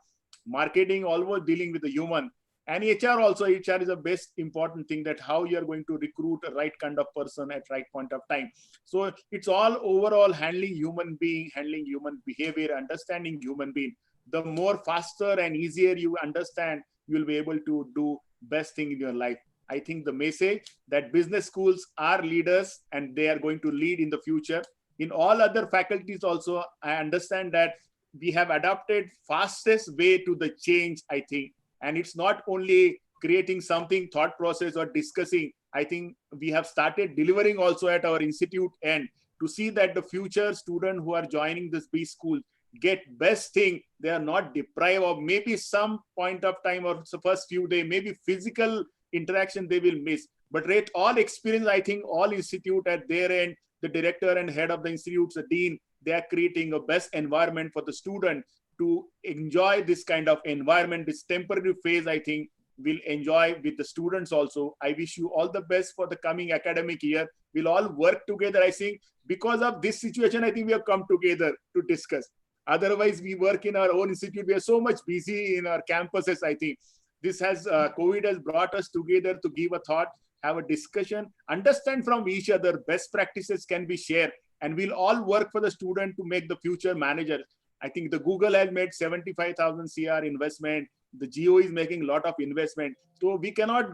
Marketing always dealing with the human. And HR also, HR is the best important thing, that how you are going to recruit a right kind of person at right point of time. So it's all overall handling human being, handling human behavior, understanding human being. The more faster and easier you understand, you will be able to do best thing in your life. I think the message that business schools are leaders and they are going to lead in the future. In all other faculties also, I understand that we have adapted fastest way to the change, I think. And it's not only creating something thought process or discussing. I think we have started delivering also at our institute end to see that the future students who are joining this B school get best thing. They are not deprived of maybe some point of time or the first few days, maybe physical interaction they will miss. But rate all experience, I think all institute at their end, the director and head of the institutes, the dean, they are creating a best environment for the student to enjoy this kind of environment. This temporary phase, I think, will enjoy with the students also. I wish you all the best for the coming academic year. We'll all work together. I think because of this situation, I think we have come together to discuss. Otherwise, we work in our own institute. We are so much busy in our campuses. I think this has, COVID has brought us together to give a thought, have a discussion, understand from each other, best practices can be shared, and we'll all work for the student to make the future manager. I think the Google has made 75,000 CR investment. The Geo is making a lot of investment. So we cannot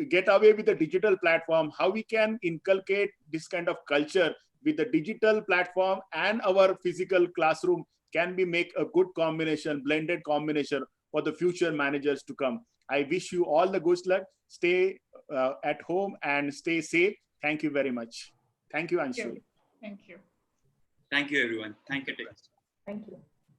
get away with the digital platform. How we can inculcate this kind of culture with the digital platform and our physical classroom can be make a good combination, blended combination for the future managers to come. I wish you all the good luck. Stay at home and stay safe. Thank you very much. Thank you, Anshul. Thank you. Thank you, everyone. Thank you. Thank you.